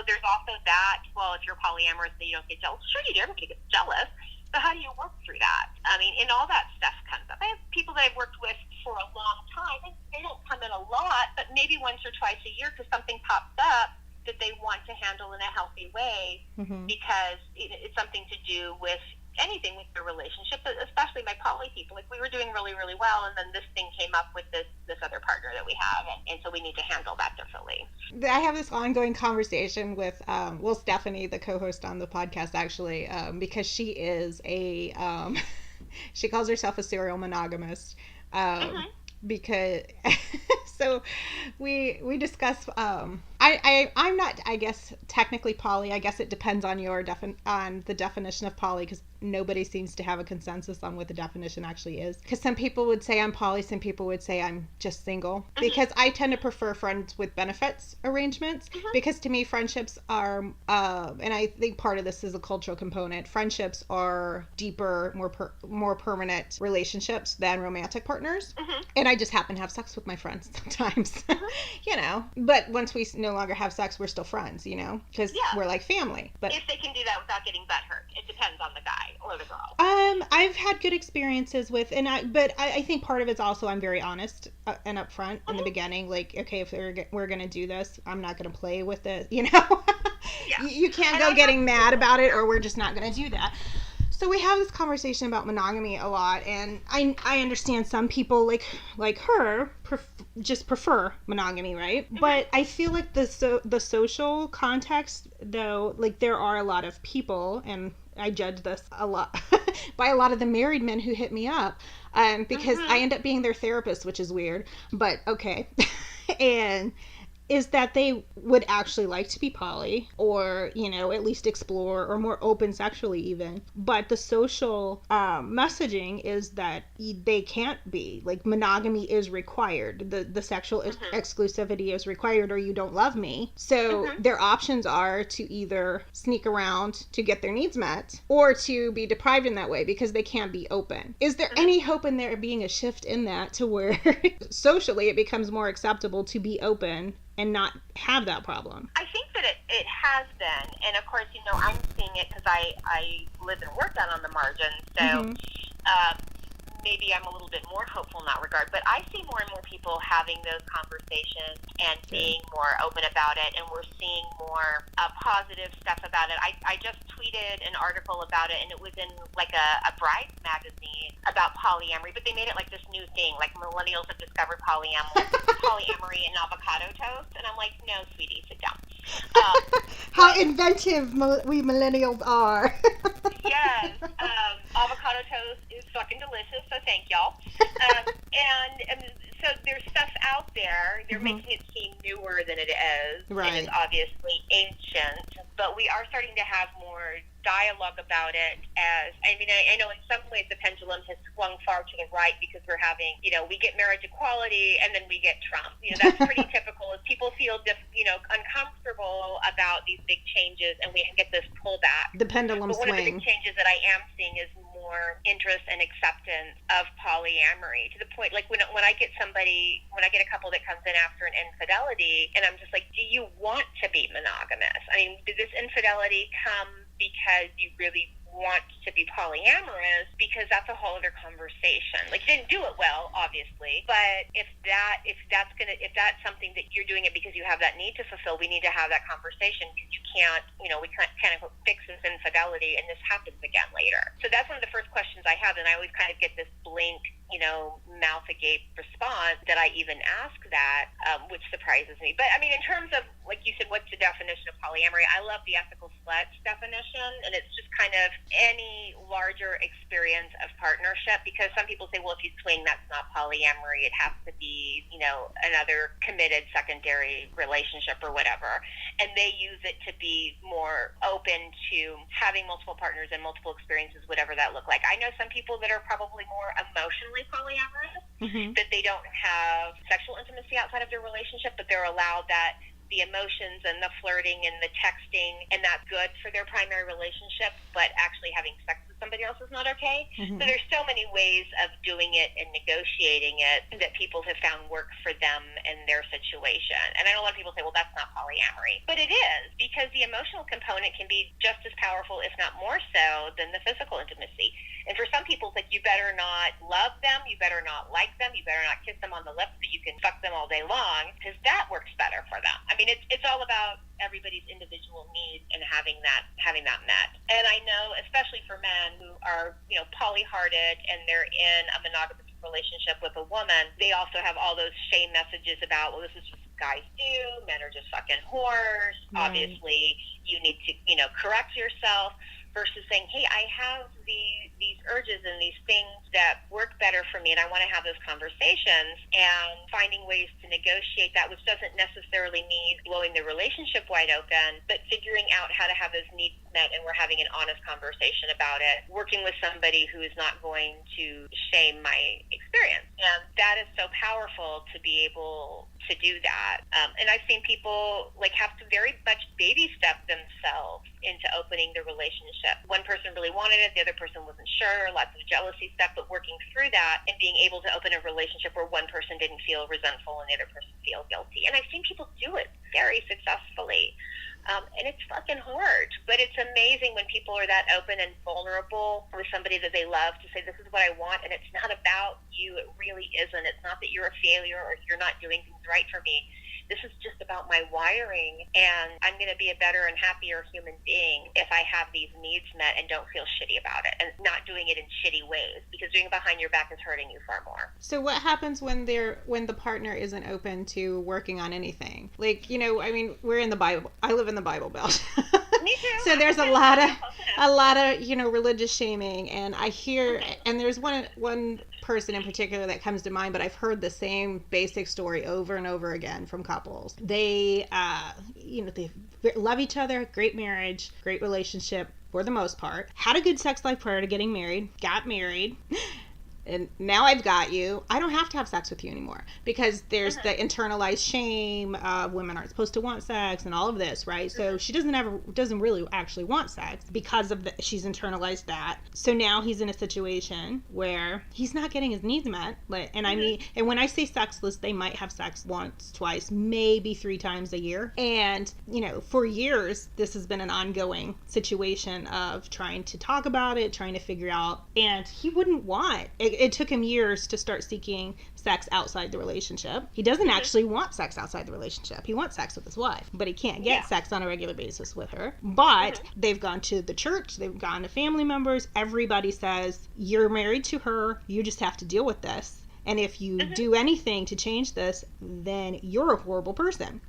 There's also that, well, if you're polyamorous, then you don't get jealous. Sure you do. Everybody gets jealous. But how do you work through that? I mean, and all that stuff comes up. I have people that I've worked with for a long time. They don't come in a lot, but maybe once or twice a year because something pops up that they want to handle in a healthy way, because it's something to do with anything with their relationship, but especially my poly people. Like, we were doing really, really well, and then this thing came up with this other partner that we have, and so we need to handle that differently. I have this ongoing conversation with, Stephanie, the co-host on the podcast, actually, because she is she calls herself a serial monogamist, because so we discuss, I'm not, I guess, technically poly. I guess it depends on your on the definition of poly, because nobody seems to have a consensus on what the definition actually is. Because some people would say I'm poly, some people would say I'm just single. Because I tend to prefer friends with benefits arrangements. Because to me, friendships are, and I think part of this is a cultural component. Friendships are deeper, more permanent relationships than romantic partners. And I just happen to have sex with my friends sometimes, you know. But once we no longer have sex, we're still friends, you know, because we're like family. But if they can do that without getting butthurt, it depends on the guy or the girl. I've had good experiences with, but I think part of it's also I'm very honest and upfront in the beginning. Like, okay, if we're gonna do this, I'm not gonna play with it, you know. You can't go getting mad about it, or we're just not gonna do that. So we have this conversation about monogamy a lot, and I understand some people like her just prefer monogamy, right? But I feel like the social context, though, like there are a lot of people, and I judge this a lot by a lot of the married men who hit me up, because I end up being their therapist, which is weird, but okay. And is that they would actually like to be poly, or, you know, at least explore, or more open sexually even. But the social messaging is that they can't be. Like, monogamy is required. The sexual exclusivity is required, or you don't love me. So their options are to either sneak around to get their needs met, or to be deprived in that way because they can't be open. Is there any hope in there being a shift in that to where socially it becomes more acceptable to be open and not have that problem? I think that it has been, and of course, you know, I'm seeing it because I live and work down on the margin, so maybe I'm a little bit more hopeful in that regard, but I see more and more people having those conversations and being more open about it, and we're seeing more positive stuff about it. I just tweeted an article about it, and it was in like a bride's magazine about polyamory, but they made it like this new thing, like millennials have discovered polyamory and avocado toast, and I'm like, no, sweetie, sit down. How inventive we millennials are. Yes, avocado toast is fucking delicious, so thank y'all. And so there's stuff out there. They're making it seem newer than it is. Right. It is obviously ancient, but we are starting to have more dialogue about it. As I mean, I know in some ways the pendulum has swung far to the right, because we're having, you know, we get marriage equality and then we get Trump. You know, that's pretty typical. Is people feel uncomfortable about these big changes, and we get this pullback. The pendulum but one swing. of the big changes that I am seeing is more interest and acceptance of polyamory, to the point, like when I get a couple that comes in after an infidelity, and I'm just like, do you want to be monogamous? I mean, did this infidelity come because you really want to be polyamorous? Because that's a whole other conversation. Like, you didn't do it well, obviously, but if that's something that you're doing it because you have that need to fulfill, we need to have that conversation, because you can't, you know, we can't kind of fix this infidelity and this happens again later. So that's one of the first questions I have, and I always kind of get this blank, you know, mouth agape response that I even ask that, which surprises me. But I mean, in terms of, like you said, what's the definition of polyamory? I love the ethical slut definition, and it's just kind of any larger experience of partnership, because some people say, well, if you swing, that's not polyamory. It has to be, you know, another committed secondary relationship or whatever. And they use it to be more open to having multiple partners and multiple experiences, whatever that look like. I know some people that are probably more emotionally polyamorous, that they don't have sexual intimacy outside of their relationship, but they're allowed that the emotions and the flirting and the texting, and that's good for their primary relationship, but actually having sex with somebody else is not okay. So there's so many ways of doing it and negotiating it that people have found work for them and their situation. And I know a lot of people say, well, that's not polyamory, but it is, because the emotional component can be just as powerful, if not more so, than the physical intimacy. And for some people, it's like, you better not love them, you better not like them, you better not kiss them on the lips, but you can fuck them all day long, because that works better for them. I mean, it's all about everybody's individual needs and having that met. And I know, especially for men who are, you know, poly-hearted and they're in a monogamous relationship with a woman, they also have all those shame messages about, well, this is just what guys do, men are just fucking whores. Obviously, you need to, you know, correct yourself. versus saying, hey, I have these urges and these things that work better for me, and I want to have those conversations, and finding ways to negotiate that, which doesn't necessarily mean blowing the relationship wide open, but figuring out how to have those needs met, and we're having an honest conversation about it, working with somebody who is not going to shame my experience. And that is so powerful to be able to do that. And I've seen people like have to very much baby step themselves into opening the relationship. One person really wanted it, the other person wasn't sure, lots of jealousy stuff, but working through that and being able to open a relationship where one person didn't feel resentful and the other person feel guilty. And I've seen people do it very successfully. And it's fucking hard, but it's amazing when people are that open and vulnerable with somebody that they love to say, this is what I want, and it's not about you. It really isn't. It's not that you're a failure or you're not doing things right for me. This is just about my wiring, and I'm going to be a better and happier human being if I have these needs met and don't feel shitty about it, and not doing it in shitty ways, because doing it behind your back is hurting you far more. So what happens when the partner isn't open to working on anything? Like, you know, I mean, we're in the Bible. I live in the Bible Belt. Me too. So there's a lot of, you know, religious shaming, and I hear, and there's one person in particular that comes to mind, but I've heard the same basic story over and over again from couples. They, you know, they love each other, great marriage, great relationship for the most part, had a good sex life prior to getting married, got married, and now I've got you. I don't have to have sex with you anymore, because there's the internalized shame of women aren't supposed to want sex and all of this, right? So she doesn't really actually want sex because of she's internalized that. So now he's in a situation where he's not getting his needs met. And I mean, and when I say sexless, they might have sex once, twice, maybe 3 times a year. And, you know, for years, this has been an ongoing situation of trying to talk about it, trying to figure out, and he wouldn't want it took him years to start seeking sex outside the relationship. He doesn't actually want sex outside the relationship. He wants sex with his wife, but he can't get sex on a regular basis with her. But they've gone to the church, they've gone to family members. Everybody says, you're married to her, you just have to deal with this. And if you do anything to change this, then you're a horrible person.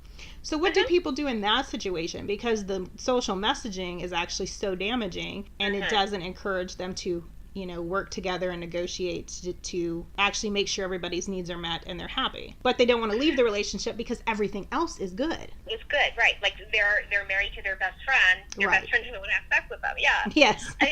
So what do people do in that situation? Because the social messaging is actually so damaging, and it doesn't encourage them to, you know, work together and negotiate to actually make sure everybody's needs are met and they're happy. But they don't want to leave the relationship because everything else is good. It's good, right? Like they're married to their best friend. Their best friend doesn't want to have sex with them. Yeah. Yes. And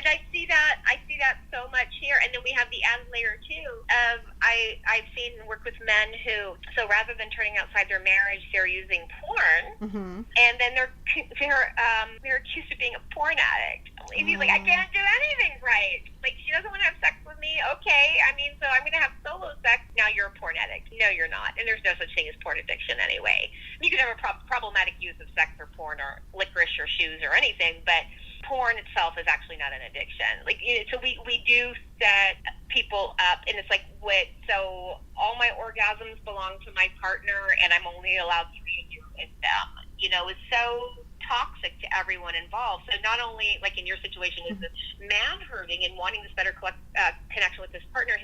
I see that. I see that so much here. And then we have the added layer too of I've seen and worked with men who, so rather than turning outside their marriage, they're using porn, and then they're accused of being a porn addict. And he's like, I can't do anything right. Like, she doesn't want to have sex with me. Okay, I mean, so I'm going to have solo sex. Now you're a porn addict. No, you're not. And there's no such thing as porn addiction anyway. You can have a problematic use of sex or porn or licorice or shoes or anything, but porn itself is actually not an addiction. Like, you know, so we do set people up, and it's like, so all my orgasms belong to my partner, and I'm only allowed 3 a year with them. You know, it's so toxic to everyone involved. So not only, like in your situation, is the man hurting and wanting this better connection with his partner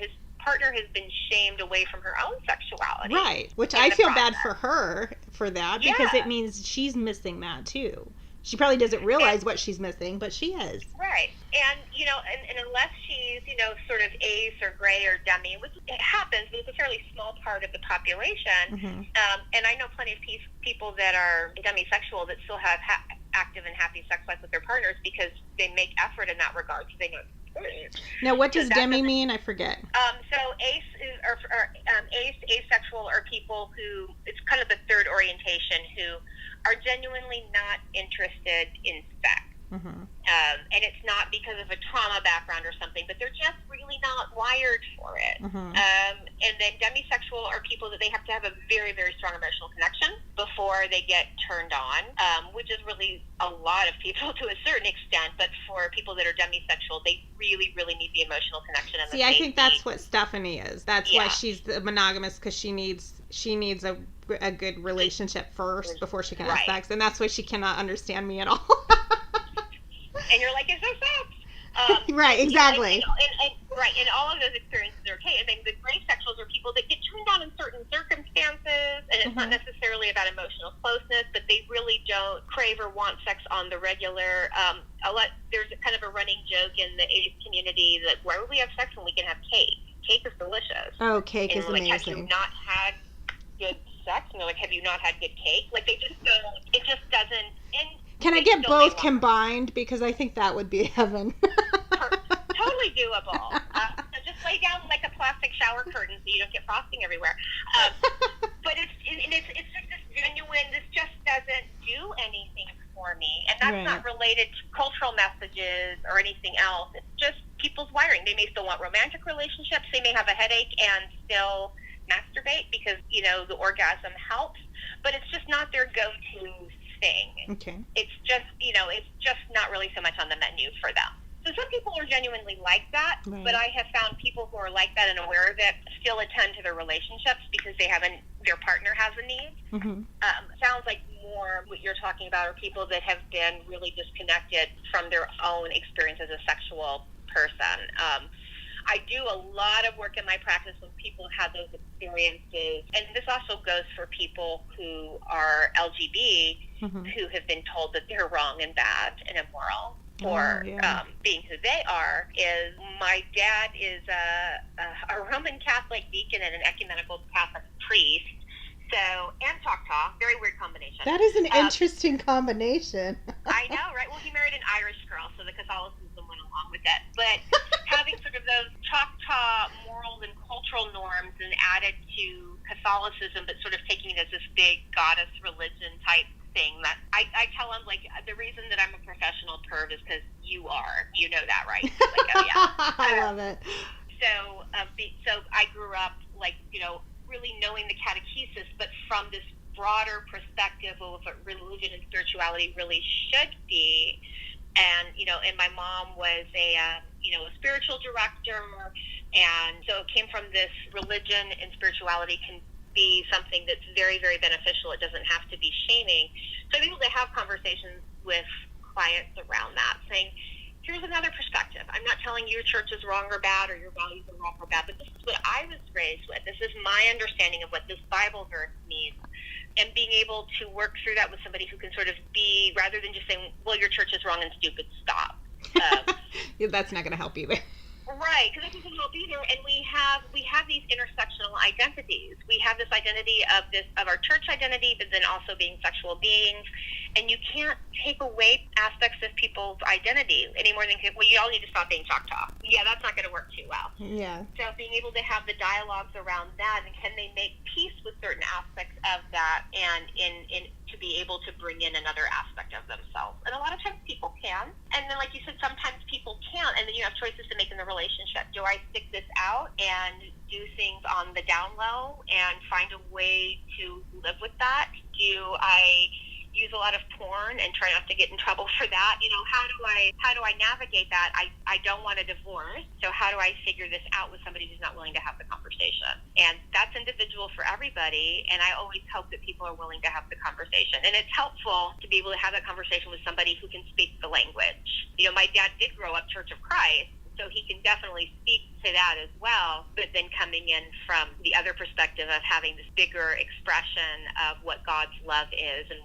has been shamed away from her own sexuality. Right, which I feel bad for her for that, because it means she's missing that too. She probably doesn't realize what she's missing, but she is. Right. And, you know, and unless she's, you know, sort of ace or gray or dummy, which it happens, but it's a fairly small part of the population. And I know plenty of people that are demisexual that still have active and happy sex life with their partners because they make effort in that regard, so they know. Now, what does demi mean? I forget. So ace asexual are people who, it's kind of the third orientation, who are genuinely not interested in sex. And it's not because of a trauma background or something, but they're just really not wired for it. And then demisexual are people that they have to have a very, very strong emotional connection before they get turned on, which is really a lot of people to a certain extent. But for people that are demisexual, they really, really need the emotional connection. And I think that's what Stephanie is. That's why she's monogamous, because she needs a good relationship first before she can have sex, and that's why she cannot understand me at all. And you're like, it's no sex. Right, exactly. You know, Right, and all of those experiences are okay. And then the gray sexuals are people that get turned on in certain circumstances, and it's not necessarily about emotional closeness, but they really don't crave or want sex on the regular. There's kind of a running joke in the AIDS community that why would we have sex when we can have cake? Cake is delicious. Oh, cake is amazing. Have you not had good sex? And they're like, have you not had good cake? Like, they just don't. It just doesn't. And can I get both combined? Because I think that would be heaven. Totally doable. So just lay down like a plastic shower curtain so you don't get frosting everywhere. But it's just this genuine. This just doesn't do anything for me, and that's not related to cultural messages or anything else. It's just people's wiring. They may still want romantic relationships. They may have a headache and still masturbate because the orgasm helps, but it's just not their go-to thing. Okay. It's just it's just not really so much on the menu for them. So some people are genuinely like that, but I have found people who are like that and aware of it still attend to their relationships because their partner has a need. Sounds like more what you're talking about are people that have been really disconnected from their own experience as a sexual person. I do a lot of work in my practice when people have those experiences, and this also goes for people who are LGBT who have been told that they're wrong and bad and immoral. Being who they are. Is my dad is a Roman Catholic deacon and an ecumenical Catholic priest, and Choctaw, very weird combination. That is an interesting combination. I know, right? Well, he married an Irish girl, so the Catholicism went along with it. But having sort of those Choctaw morals and cultural norms and added to Catholicism, but sort of taking it as this big goddess religion type thing that I tell him, like, the reason that I'm a professional perv is because you are. You know that, right? Like, oh, yeah. I love it. So I grew up, like, really knowing the catechesis, but from this broader perspective of what religion and spirituality really should be. And, and my mom was a spiritual director. And so it came from this religion and spirituality can be something that's very, very beneficial. It doesn't have to be shaming. So I'm able to have conversations with clients around that, saying, here's another perspective. I'm not telling you your church is wrong or bad or your values are wrong or bad, but this is what I was raised with. This is my understanding of what this Bible verse means. And being able to work through that with somebody who can sort of be, rather than just saying, well, your church is wrong and stupid, stop. That's not going to help either. Right, because it doesn't help either. And we have these intersectional identities. We have this identity of our church identity, but then also being sexual beings. And you can't take away aspects of people's identity any more than, well, you all need to stop being Choctaw. Yeah, that's not going to work too well. Yeah. So being able to have the dialogues around that, and can they make peace with certain aspects of that, and in to be able to bring in another aspect of themselves. And a lot of times people can. And then, like you said, sometimes people can't. And then you have choices to make in the relationship. Do I stick this out and do things on the down low and find a way to live with that? Do I use a lot of porn and try not to get in trouble for that? How do I navigate that? I don't want a divorce, so how do I figure this out with somebody who's not willing to have the conversation? And that's individual for everybody, and I always hope that people are willing to have the conversation. And it's helpful to be able to have that conversation with somebody who can speak the language. My dad did grow up Church of Christ, so he can definitely speak to that as well, but then coming in from the other perspective of having this bigger expression of what God's love is and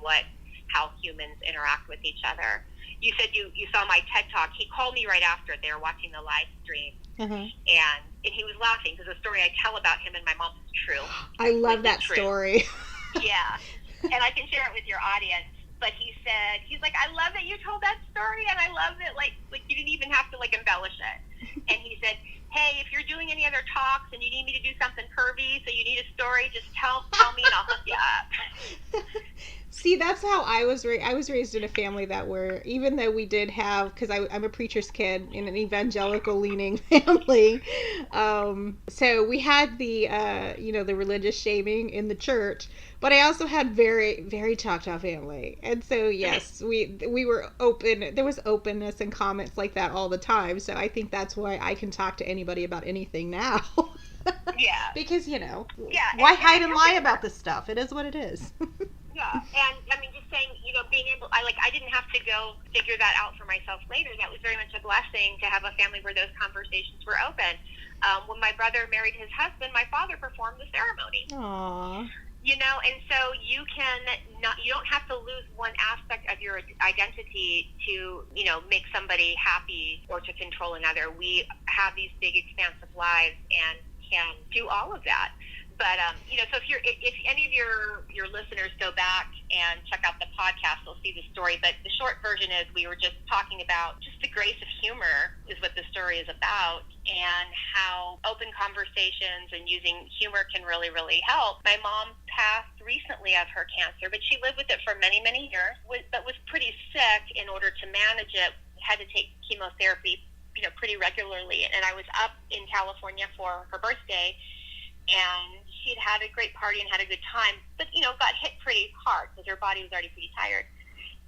how humans interact with each other. You said you saw my TED Talk. He called me right after. They were watching the live stream, and he was laughing because the story I tell about him and my mom is true. I love that story. Yeah, and I can share it with your audience. But he's like, I love that you told that story, and I love that, like you didn't even have to, embellish it. And he said, hey, if you're doing any other talks and you need me to do something pervy, so you need a story, just tell me and I'll hook you up. See, that's how I was raised. I was raised in a family that were, even though we did have, because I'm a preacher's kid in an evangelical-leaning family, so we had the, the religious shaming in the church, but I also had very, very Choctaw family. And so, yes, we were open. There was openness and comments like that all the time. So I think that's why I can talk to anybody about anything now. Yeah. Because, why hide and lie about this stuff? It is what it is. Yeah. And, just saying, being able, I didn't have to go figure that out for myself later. That was very much a blessing to have a family where those conversations were open. When my brother married his husband, my father performed the ceremony. Aww. And so you don't have to lose one aspect of your identity to, make somebody happy or to control another. We have these big, expansive lives and can do all of that. But, so if any of your listeners go back and check out the podcast, they'll see the story. But the short version is we were just talking about just the grace of humor is what the story is about, and how open conversations and using humor can really, really help. My mom passed recently of her cancer, but she lived with it for many, many years, but was pretty sick. In order to manage it, had to take chemotherapy, pretty regularly. And I was up in California for her birthday, and she'd had a great party and had a good time, but, got hit pretty hard because her body was already pretty tired.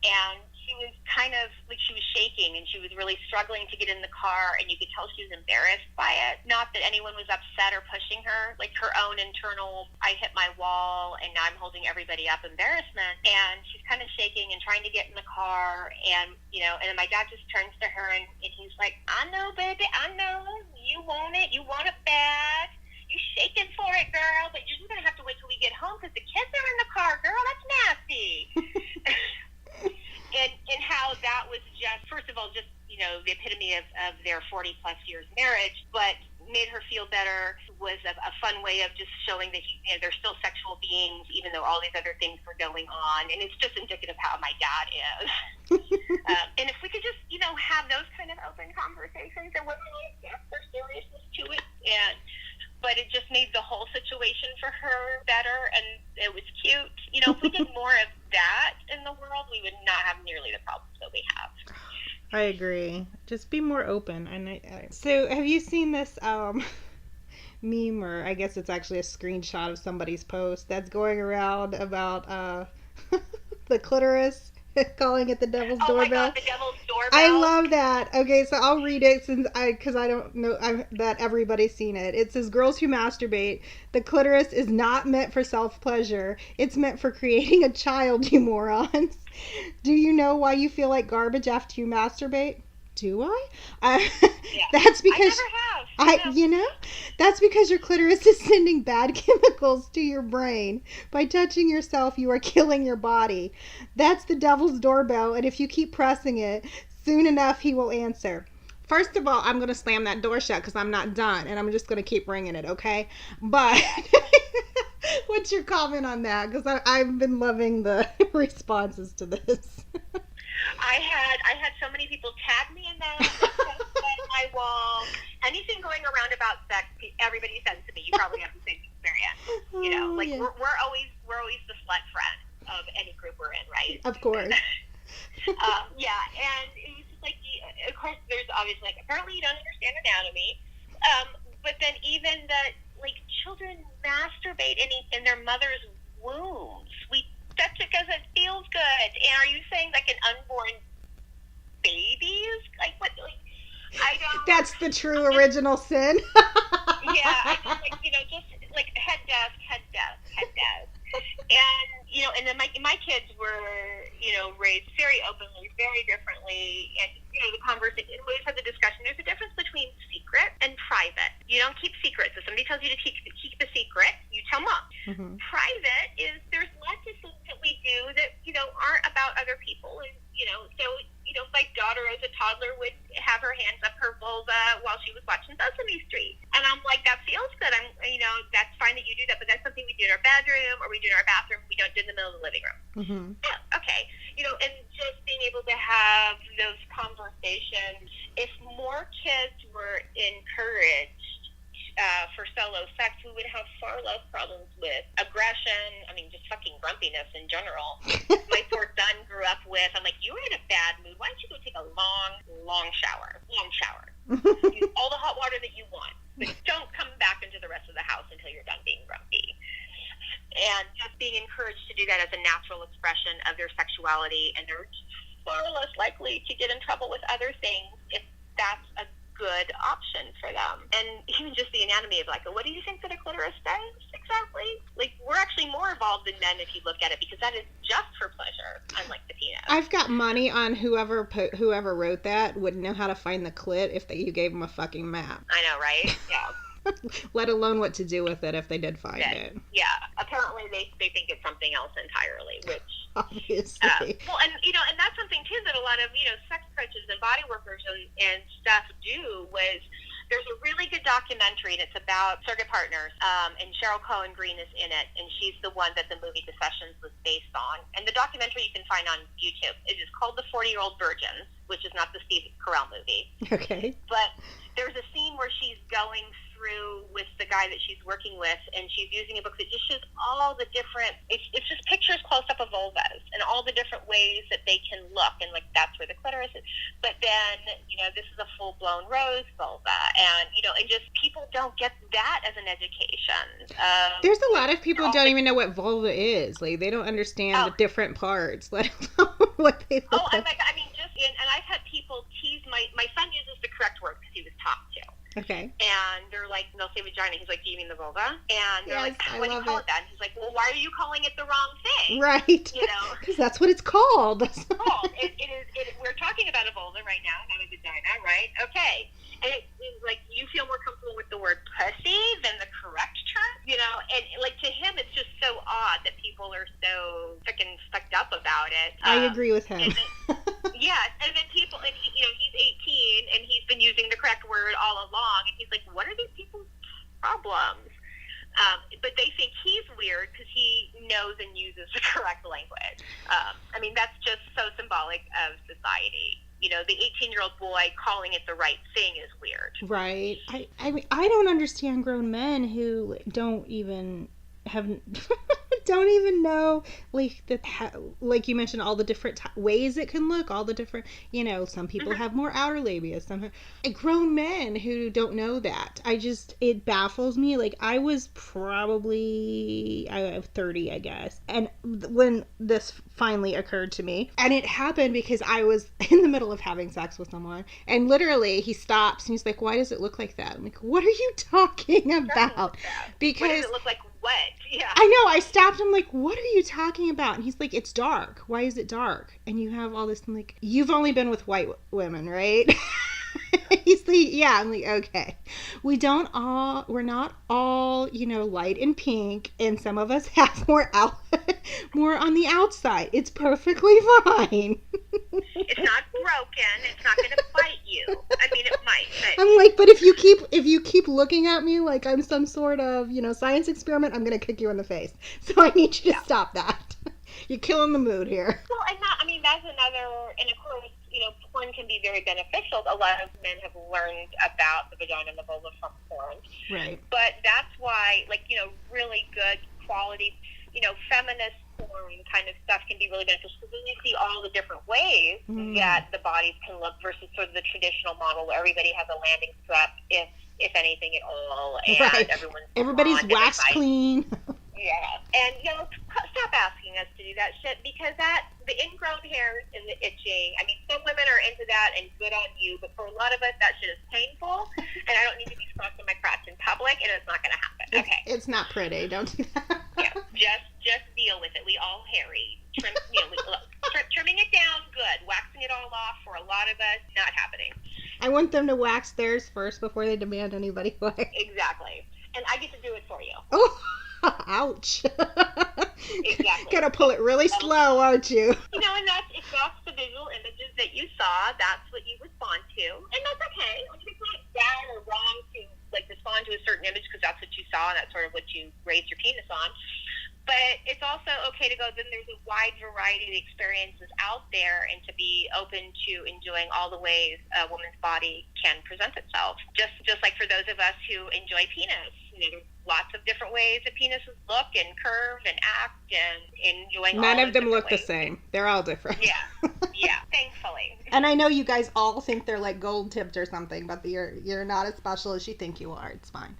And she was kind of, she was shaking, and she was really struggling to get in the car, and you could tell she was embarrassed by it. Not that anyone was upset or pushing her, her own internal, I hit my wall, and now I'm holding everybody up embarrassment. And she's kind of shaking and trying to get in the car, and, and then my dad just turns to her, and he's like, I know, baby, I know. You want it. You want it bad. You shaking for it, girl, but you're just going to have to wait till we get home because the kids are in the car, girl. That's nasty. and how that was just, first of all, just, the epitome of their 40-plus years marriage, but made her feel better, was a fun way of just showing that they're still sexual beings, even though all these other things were going on. And it's just indicative of how my dad is. And if we could just, have those kind of open conversations, there wasn't really depth or seriousness to it. But it just made the whole situation for her better, and it was cute. If we did more of that in the world, we would not have nearly the problems that we have. I agree. Just be more open. So have you seen this meme, or I guess it's actually a screenshot of somebody's post that's going around about the clitoris? Calling it the devil's doorbell. Oh my God, the devil's doorbell. I love that. Okay, so I'll read it because I don't know that everybody's seen it. It says, girls who masturbate, the clitoris is not meant for self-pleasure. It's meant for creating a child, you morons. Do you know why you feel like garbage after you masturbate? Do I? Yeah. That's because I never have. That's because your clitoris is sending bad chemicals to your brain. By touching yourself, you are killing your body. That's the devil's doorbell, and if you keep pressing it, soon enough he will answer. First of all, I'm going to slam that door shut because I'm not done, and I'm just going to keep ringing it, okay? But what's your comment on that? Because I've been loving the responses to this. I had so many people tag me in that, on my wall. Anything going around about sex, everybody says to me, you probably have the same experience. Yeah. We're always the slut friend of any group we're in, right? Of course. Yeah, and it was just of course, there's obviously apparently you don't understand anatomy, but then even that children masturbate in their mother's wombs. That's because it feels good. And are you saying an unborn baby is what? I don't. That's the true original sin. Yeah, I just head desk. And and then my kids were raised very openly, very differently, and the conversation. We always had the discussion. There's a difference between secret and private. You don't keep secrets. If somebody tells you to keep the secret, you tell mom. Mm-hmm. Private is there's lots of things that we do that aren't about other people, and so my daughter as a toddler would have her hands up her vulva while she was watching Sesame Street, and I'm like, that feels good. That's fine that you do that, but that's something we do in our bedroom or we do in our bathroom. We don't do in the middle of the living room. Mm-hmm. Yeah, okay, and just being able to have those conversations. If more kids were encouraged for solo sex, we would have far less problems with aggression. I mean, just fucking grumpiness in general. My poor son grew up with, I'm like, you were in a bad mood. Why don't you go take a long shower? Use all the hot water that you want, but don't come back into the rest of the house until you're done being grumpy. And just being encouraged to do that as a natural expression of their sexuality, and they're far less likely to get in trouble with other things if that's a good option for them. And even just the anatomy of like, what do you think that a clitoris does exactly? Like, we're actually more evolved than men if you look at it, because that is just for pleasure, unlike the penis. I've got money on whoever wrote that would know how to find the clit if you gave them a fucking map. I know, right? Yeah. Let alone what to do with it if they did find it. Yeah. Apparently they think it's something else entirely, which... Obviously. Well, and, and that's something, too, that a lot of, sex coaches and body workers and stuff do was... There's a really good documentary, and it's about surrogate partners, and Cheryl Cohen Green is in it, and she's the one that the movie The Sessions was based on. And the documentary you can find on YouTube. It is called The 40-Year-Old Virgins, which is not the Steve Carell movie. Okay. But there's a scene where she's going through with the guy that she's working with, and she's using a book that just shows all the different, it's just pictures close up of vulvas and all the different ways that they can look, and like that's where the clitoris is. But then, this is a full-blown rose vulva, and and just people don't get that as an education. There's a lot of people who don't even know what vulva is. Like, they don't understand the different parts, let alone what they look like. And I've had people tease my son uses the correct word because he was taught to. Okay. And they're like, they'll say vagina. He's like, do you mean the vulva? And they're like, I what do you call it then? He's like, well, why are you calling it the wrong thing? Right. Because that's what it's called. We're talking about a vulva right now, not a vagina, right? Okay. And it's like, you feel more comfortable with the word pussy than the correct term? And like to him, it's just so odd that people are so freaking fucked up about it. I agree with him. And then people, and he's 18 and he's been using the correct word all along, and he's like, what are these people's problems? But they think he's weird because he knows and uses the correct language. That's just so symbolic of society. The 18-year-old boy calling it the right thing is weird. Right. I don't understand grown men who don't even know, like you mentioned, all the different ways it can look, all the different, some people have more outer labia, some have, grown men who don't know that. It baffles me. Like, I was probably 30, I guess, and when this finally occurred to me, and it happened because I was in the middle of having sex with someone, and literally he stops and he's like, why does it look like that? I'm like, what are you talking about? Because what does it look like? What? Yeah. I know. I stopped him like, what are you talking about? And he's like, it's dark. Why is it dark? And you have all this. I'm like, you've only been with white women, right? He's like, yeah. I'm like, okay. We're not all, light and pink, and some of us have more on the outside. It's perfectly fine. It's not broken. It's not going to bite you. It might. But... I'm like, but if you keep looking at me like I'm some sort of, science experiment, I'm going to kick you in the face. So I need you to stop that. You're killing the mood here. Well, that's another, and of course, porn can be very beneficial. A lot of men have learned about the vagina and the vulva from porn. Right. But that's why, really good quality, feminist porn kind of stuff can be really beneficial, because then you see all the different ways that the bodies can look versus sort of the traditional model where everybody has a landing strap, if anything at all, and everybody's waxed clean. Yeah, and stop asking us to do that shit, because the ingrown hairs and the itching. Some women are into that, and good on you. But for a lot of us, that shit is painful, and I don't need to be scratching my crotch in public, and it's not going to happen. Okay, it's not pretty. Don't do that. Yeah, just deal with it. We all hairy. Trimming it down, good. Waxing it all off for a lot of us, not happening. I want them to wax theirs first before they demand anybody wax. Exactly, and I get to do it for you. Oh. Ouch. Exactly. Gotta pull it really slow, aren't you? And if that's the visual images that you saw, that's what you respond to. And that's okay. It's not bad or wrong to respond to a certain image because that's what you saw and that's sort of what you raised your penis on. But it's also okay to go, then there's a wide variety of experiences out there, and to be open to enjoying all the ways a woman's body can present itself. Just like for those of us who enjoy penis, there's lots of different ways that penises look and curve and act, and enjoying None all of them look ways. The same. They're all different. Yeah, thankfully. And I know you guys all think they're like gold tipped or something, but you're not as special as you think you are. It's fine.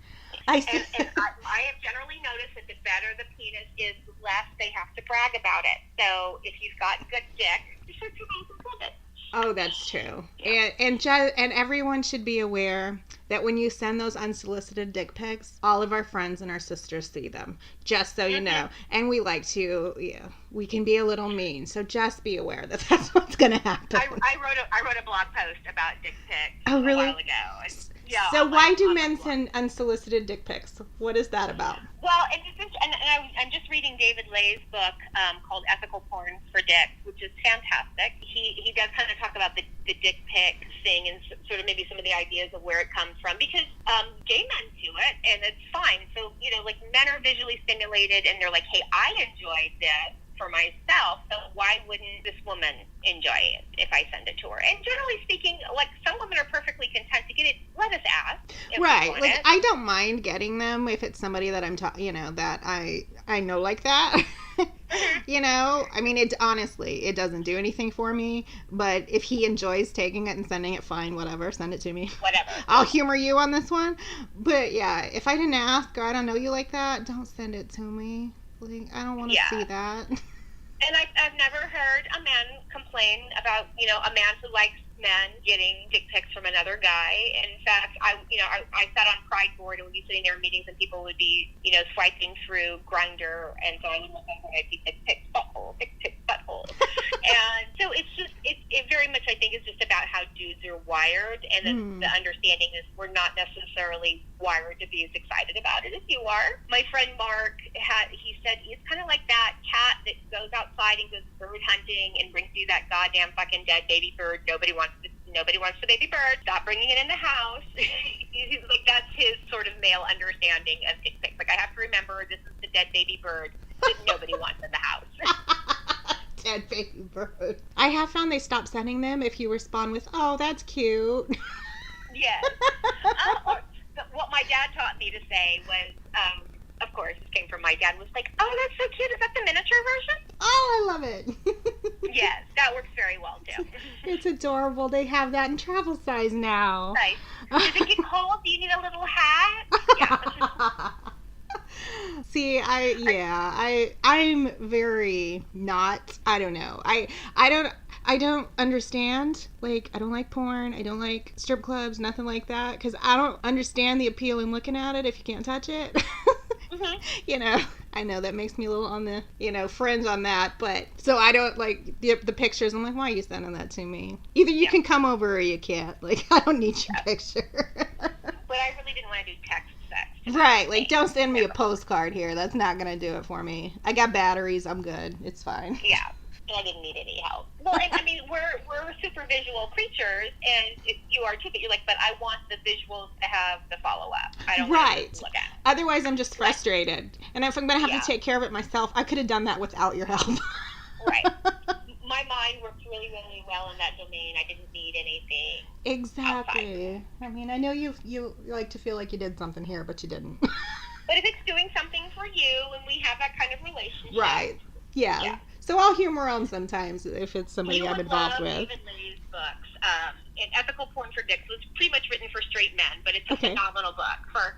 And I have generally noticed that the better the penis is, the less they have to brag about it. So if you've got good dick, you should come out and prove it. Oh, that's true. Yeah. And everyone should be aware that when you send those unsolicited dick pics, all of our friends and our sisters see them. Just so you know. And we like to, we can be a little mean. So just be aware that that's what's going to happen. I wrote a blog post about dick pics a while ago. Yeah. So why do men send unsolicited dick pics? What is that about? Well, I'm just reading David Lay's book called Ethical Porn for Dicks, which is fantastic. He does kind of talk about the dick pic thing and sort of maybe some of the ideas of where it comes from, because gay men do it, and it's fine. So, like, men are visually stimulated, and they're like, hey, I enjoyed this for myself, so why wouldn't this woman enjoy it if I send it to her? And generally speaking, like, some women are perfectly content to get it. Let us ask. Right. Like, I don't mind getting them if it's somebody that I'm that I know like that. I mean, honestly, it doesn't do anything for me, but if he enjoys taking it and sending it, fine, whatever, send it to me. Whatever. I'll humor you on this one. But yeah, if I didn't ask or I don't know you like that, don't send it to me. Like, I don't want to see that. And I've never heard a man complain about, a man who likes men getting dick pics from another guy. And in fact, I sat on Pride Board and would be sitting there in meetings and people would be, swiping through Grindr, and so I would look over and I'd see dick pics, butthole. And so it very much, I think, is just about how dudes are wired, and then the understanding is we're not necessarily wired to be as excited about it as you are. My friend Mark he said he's kind of like that cat that goes outside and goes bird hunting and brings you that goddamn fucking dead baby bird. Nobody wants the baby bird. Stop bringing it in the house. He's like, that's his sort of male understanding of dick pics. Like, I have to remember this is the dead baby bird that nobody wants in the house. Dead baby bird. I have found they stop sending them if you respond with, oh, that's cute. Yes. What my dad taught me to say was, of course, this came from my dad, was like, oh, that's so cute. Is that the miniature version? Oh, I love it. Yes, that works very well, too. It's adorable. They have that in travel size now. Right. Does it get cold? Do you need a little hat? Yeah. See, I'm very not, I don't know. I don't understand. Like, I don't like porn. I don't like strip clubs, nothing like that. Because I don't understand the appeal in looking at it if you can't touch it. I know that makes me a little on the, fringe on that. But, so I don't like the pictures. I'm like, why are you sending that to me? Either you can come over or you can't. Like, I don't need your picture. But I really didn't want to do text sex. Right. Like, don't send me a postcard here. That's not going to do it for me. I got batteries. I'm good. It's fine. Yeah. And I didn't need any help. Well, and I mean, we're super visual creatures, and you are too, but you're like, but I want the visuals to have the follow-up. I don't want to look at it. Otherwise, I'm just frustrated. And if I'm going to have to take care of it myself, I could have done that without your help. Right. My mind works really, really well in that domain. I didn't need anything. Exactly. Outside. I mean, I know you like to feel like you did something here, but you didn't. But if it's doing something for you, and we have that kind of relationship. Right. Yeah. So I'll humor on sometimes if it's somebody I'm involved with. David Lay's books. And Ethical Porn for Dicks was pretty much written for straight men, but it's a phenomenal book for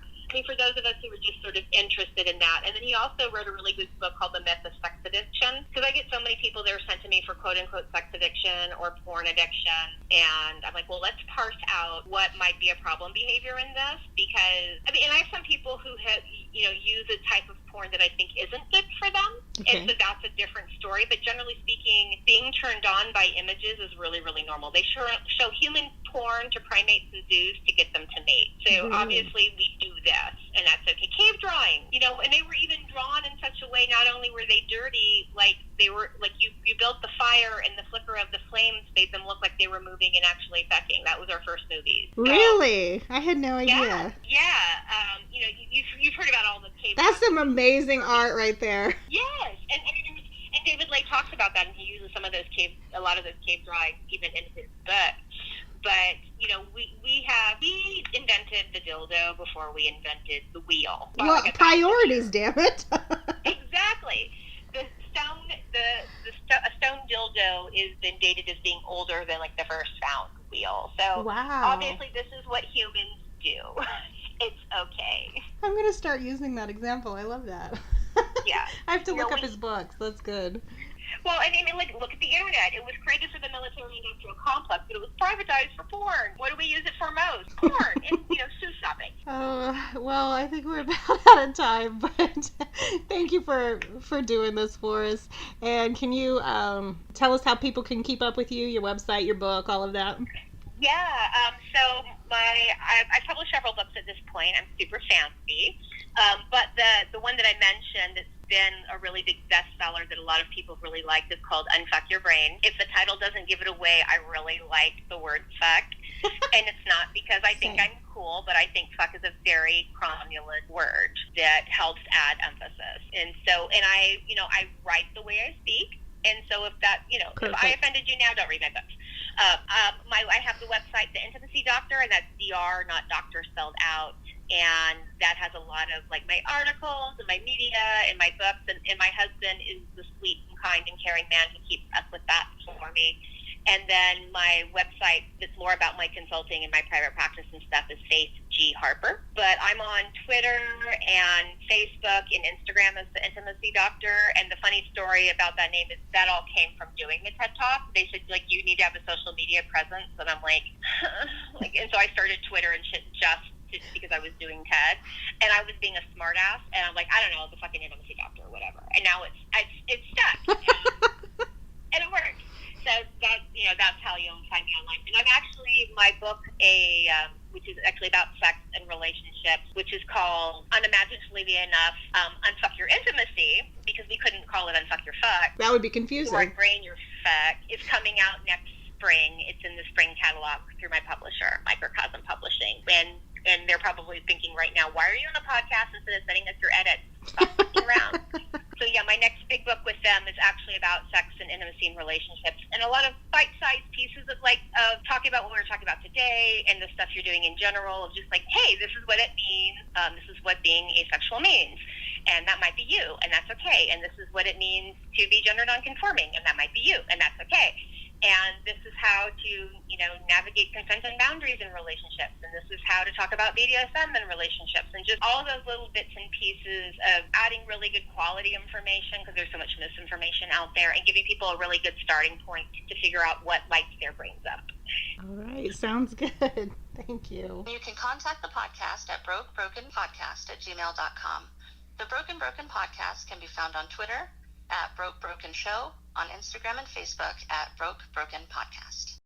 those of us who were just sort of interested in that. And then he also wrote a really good book called The Myth of Sex Addiction, because I get so many people that are sent to me for quote-unquote sex addiction or porn addiction, and I'm like, well, let's parse out what might be a problem behavior in this, because, I mean, and I have some people who have, use a type of porn that I think isn't good for them, and so that's a different story, but generally speaking, being turned on by images is really, really normal. They show human porn to primates and zoos to get them to mate. So obviously we do this, and that's okay. Cave drawing, and they were even drawn in such a way, not only were they dirty, like they were, like you built the fire and the flicker of the flames made them look like they were moving and actually fucking. That was our first movies. So, really? I had no idea. Yeah. You've heard about all the cave. That's some amazing art right there. Yes, and I mean, and David Lay talks about that, and he uses a lot of those cave drawings even in his book. But we invented the dildo before we invented the wheel. Well, priorities, damn it. Exactly. A stone dildo is been dated as being older than like the first found wheel. So obviously this is what humans do. It's okay. I'm gonna start using that example. I love that. Yeah. I have to look up his books. That's good. Well, I mean, like, look at the internet. It was created for the military-industrial complex, but it was privatized for porn. What do we use it for most? Porn and, sue shopping. Well, I think we're about out of time, but thank you for doing this for us. And can you tell us how people can keep up with you, your website, your book, all of that? Yeah. So I published several books at this point. I'm super fancy. But the one that I mentioned that's been a really big bestseller that a lot of people really liked is called Unfuck Your Brain. If the title doesn't give it away, I really like the word fuck. And it's not because I think I'm cool, but I think fuck is a very cromulent word that helps add emphasis. And I write the way I speak. And so if I offended you now, don't read my books. I have the website, The Intimacy Doctor, and that's DR, not doctor spelled out. And that has a lot of like my articles and my media and my books. And my husband is the sweet and kind and caring man who keeps up with that for me. And then my website that's more about my consulting and my private practice and stuff is Faith G. Harper. But I'm on Twitter and Facebook and Instagram as The Intimacy Doctor. And the funny story about that name is that all came from doing the TED Talk. They said, like, you need to have a social media presence. And I'm like, and so I started Twitter and shit just because I was doing TED. And I was being a smartass. And I'm like, I don't know, the fucking Intimacy Doctor or whatever. And now it's stuck. And it worked. So that's how you'll find me online. And I'm actually, my book, which is actually about sex and relationships, which is called, unimaginatively enough, Unfuck Your Intimacy, because we couldn't call it Unfuck Your Fuck. That would be confusing. Or Brain Your Fuck. It's coming out next spring. It's in the spring catalog through my publisher, Microcosm Publishing. And they're probably thinking right now, why are you on a podcast instead of sending us your edits? Stop fucking around. So yeah, my next big book with them is actually about sex and intimacy and relationships, and a lot of bite-sized pieces of talking about what we're talking about today and the stuff you're doing in general, of just like, hey, this is what it means. This is what being asexual means, and that might be you, and that's okay. And this is what it means to be gender nonconforming, and that might be you, and that's okay. And this is how to, navigate consent and boundaries in relationships. And this is how to talk about BDSM in relationships. And just all those little bits and pieces of adding really good quality information, because there's so much misinformation out there, and giving people a really good starting point to figure out what lights their brains up. All right. Sounds good. Thank you. You can contact the podcast at brokebrokenpodcast@gmail.com. The Broken Podcast can be found on Twitter @BrokeBrokenShow, on Instagram and Facebook @BrokeBrokenPodcast.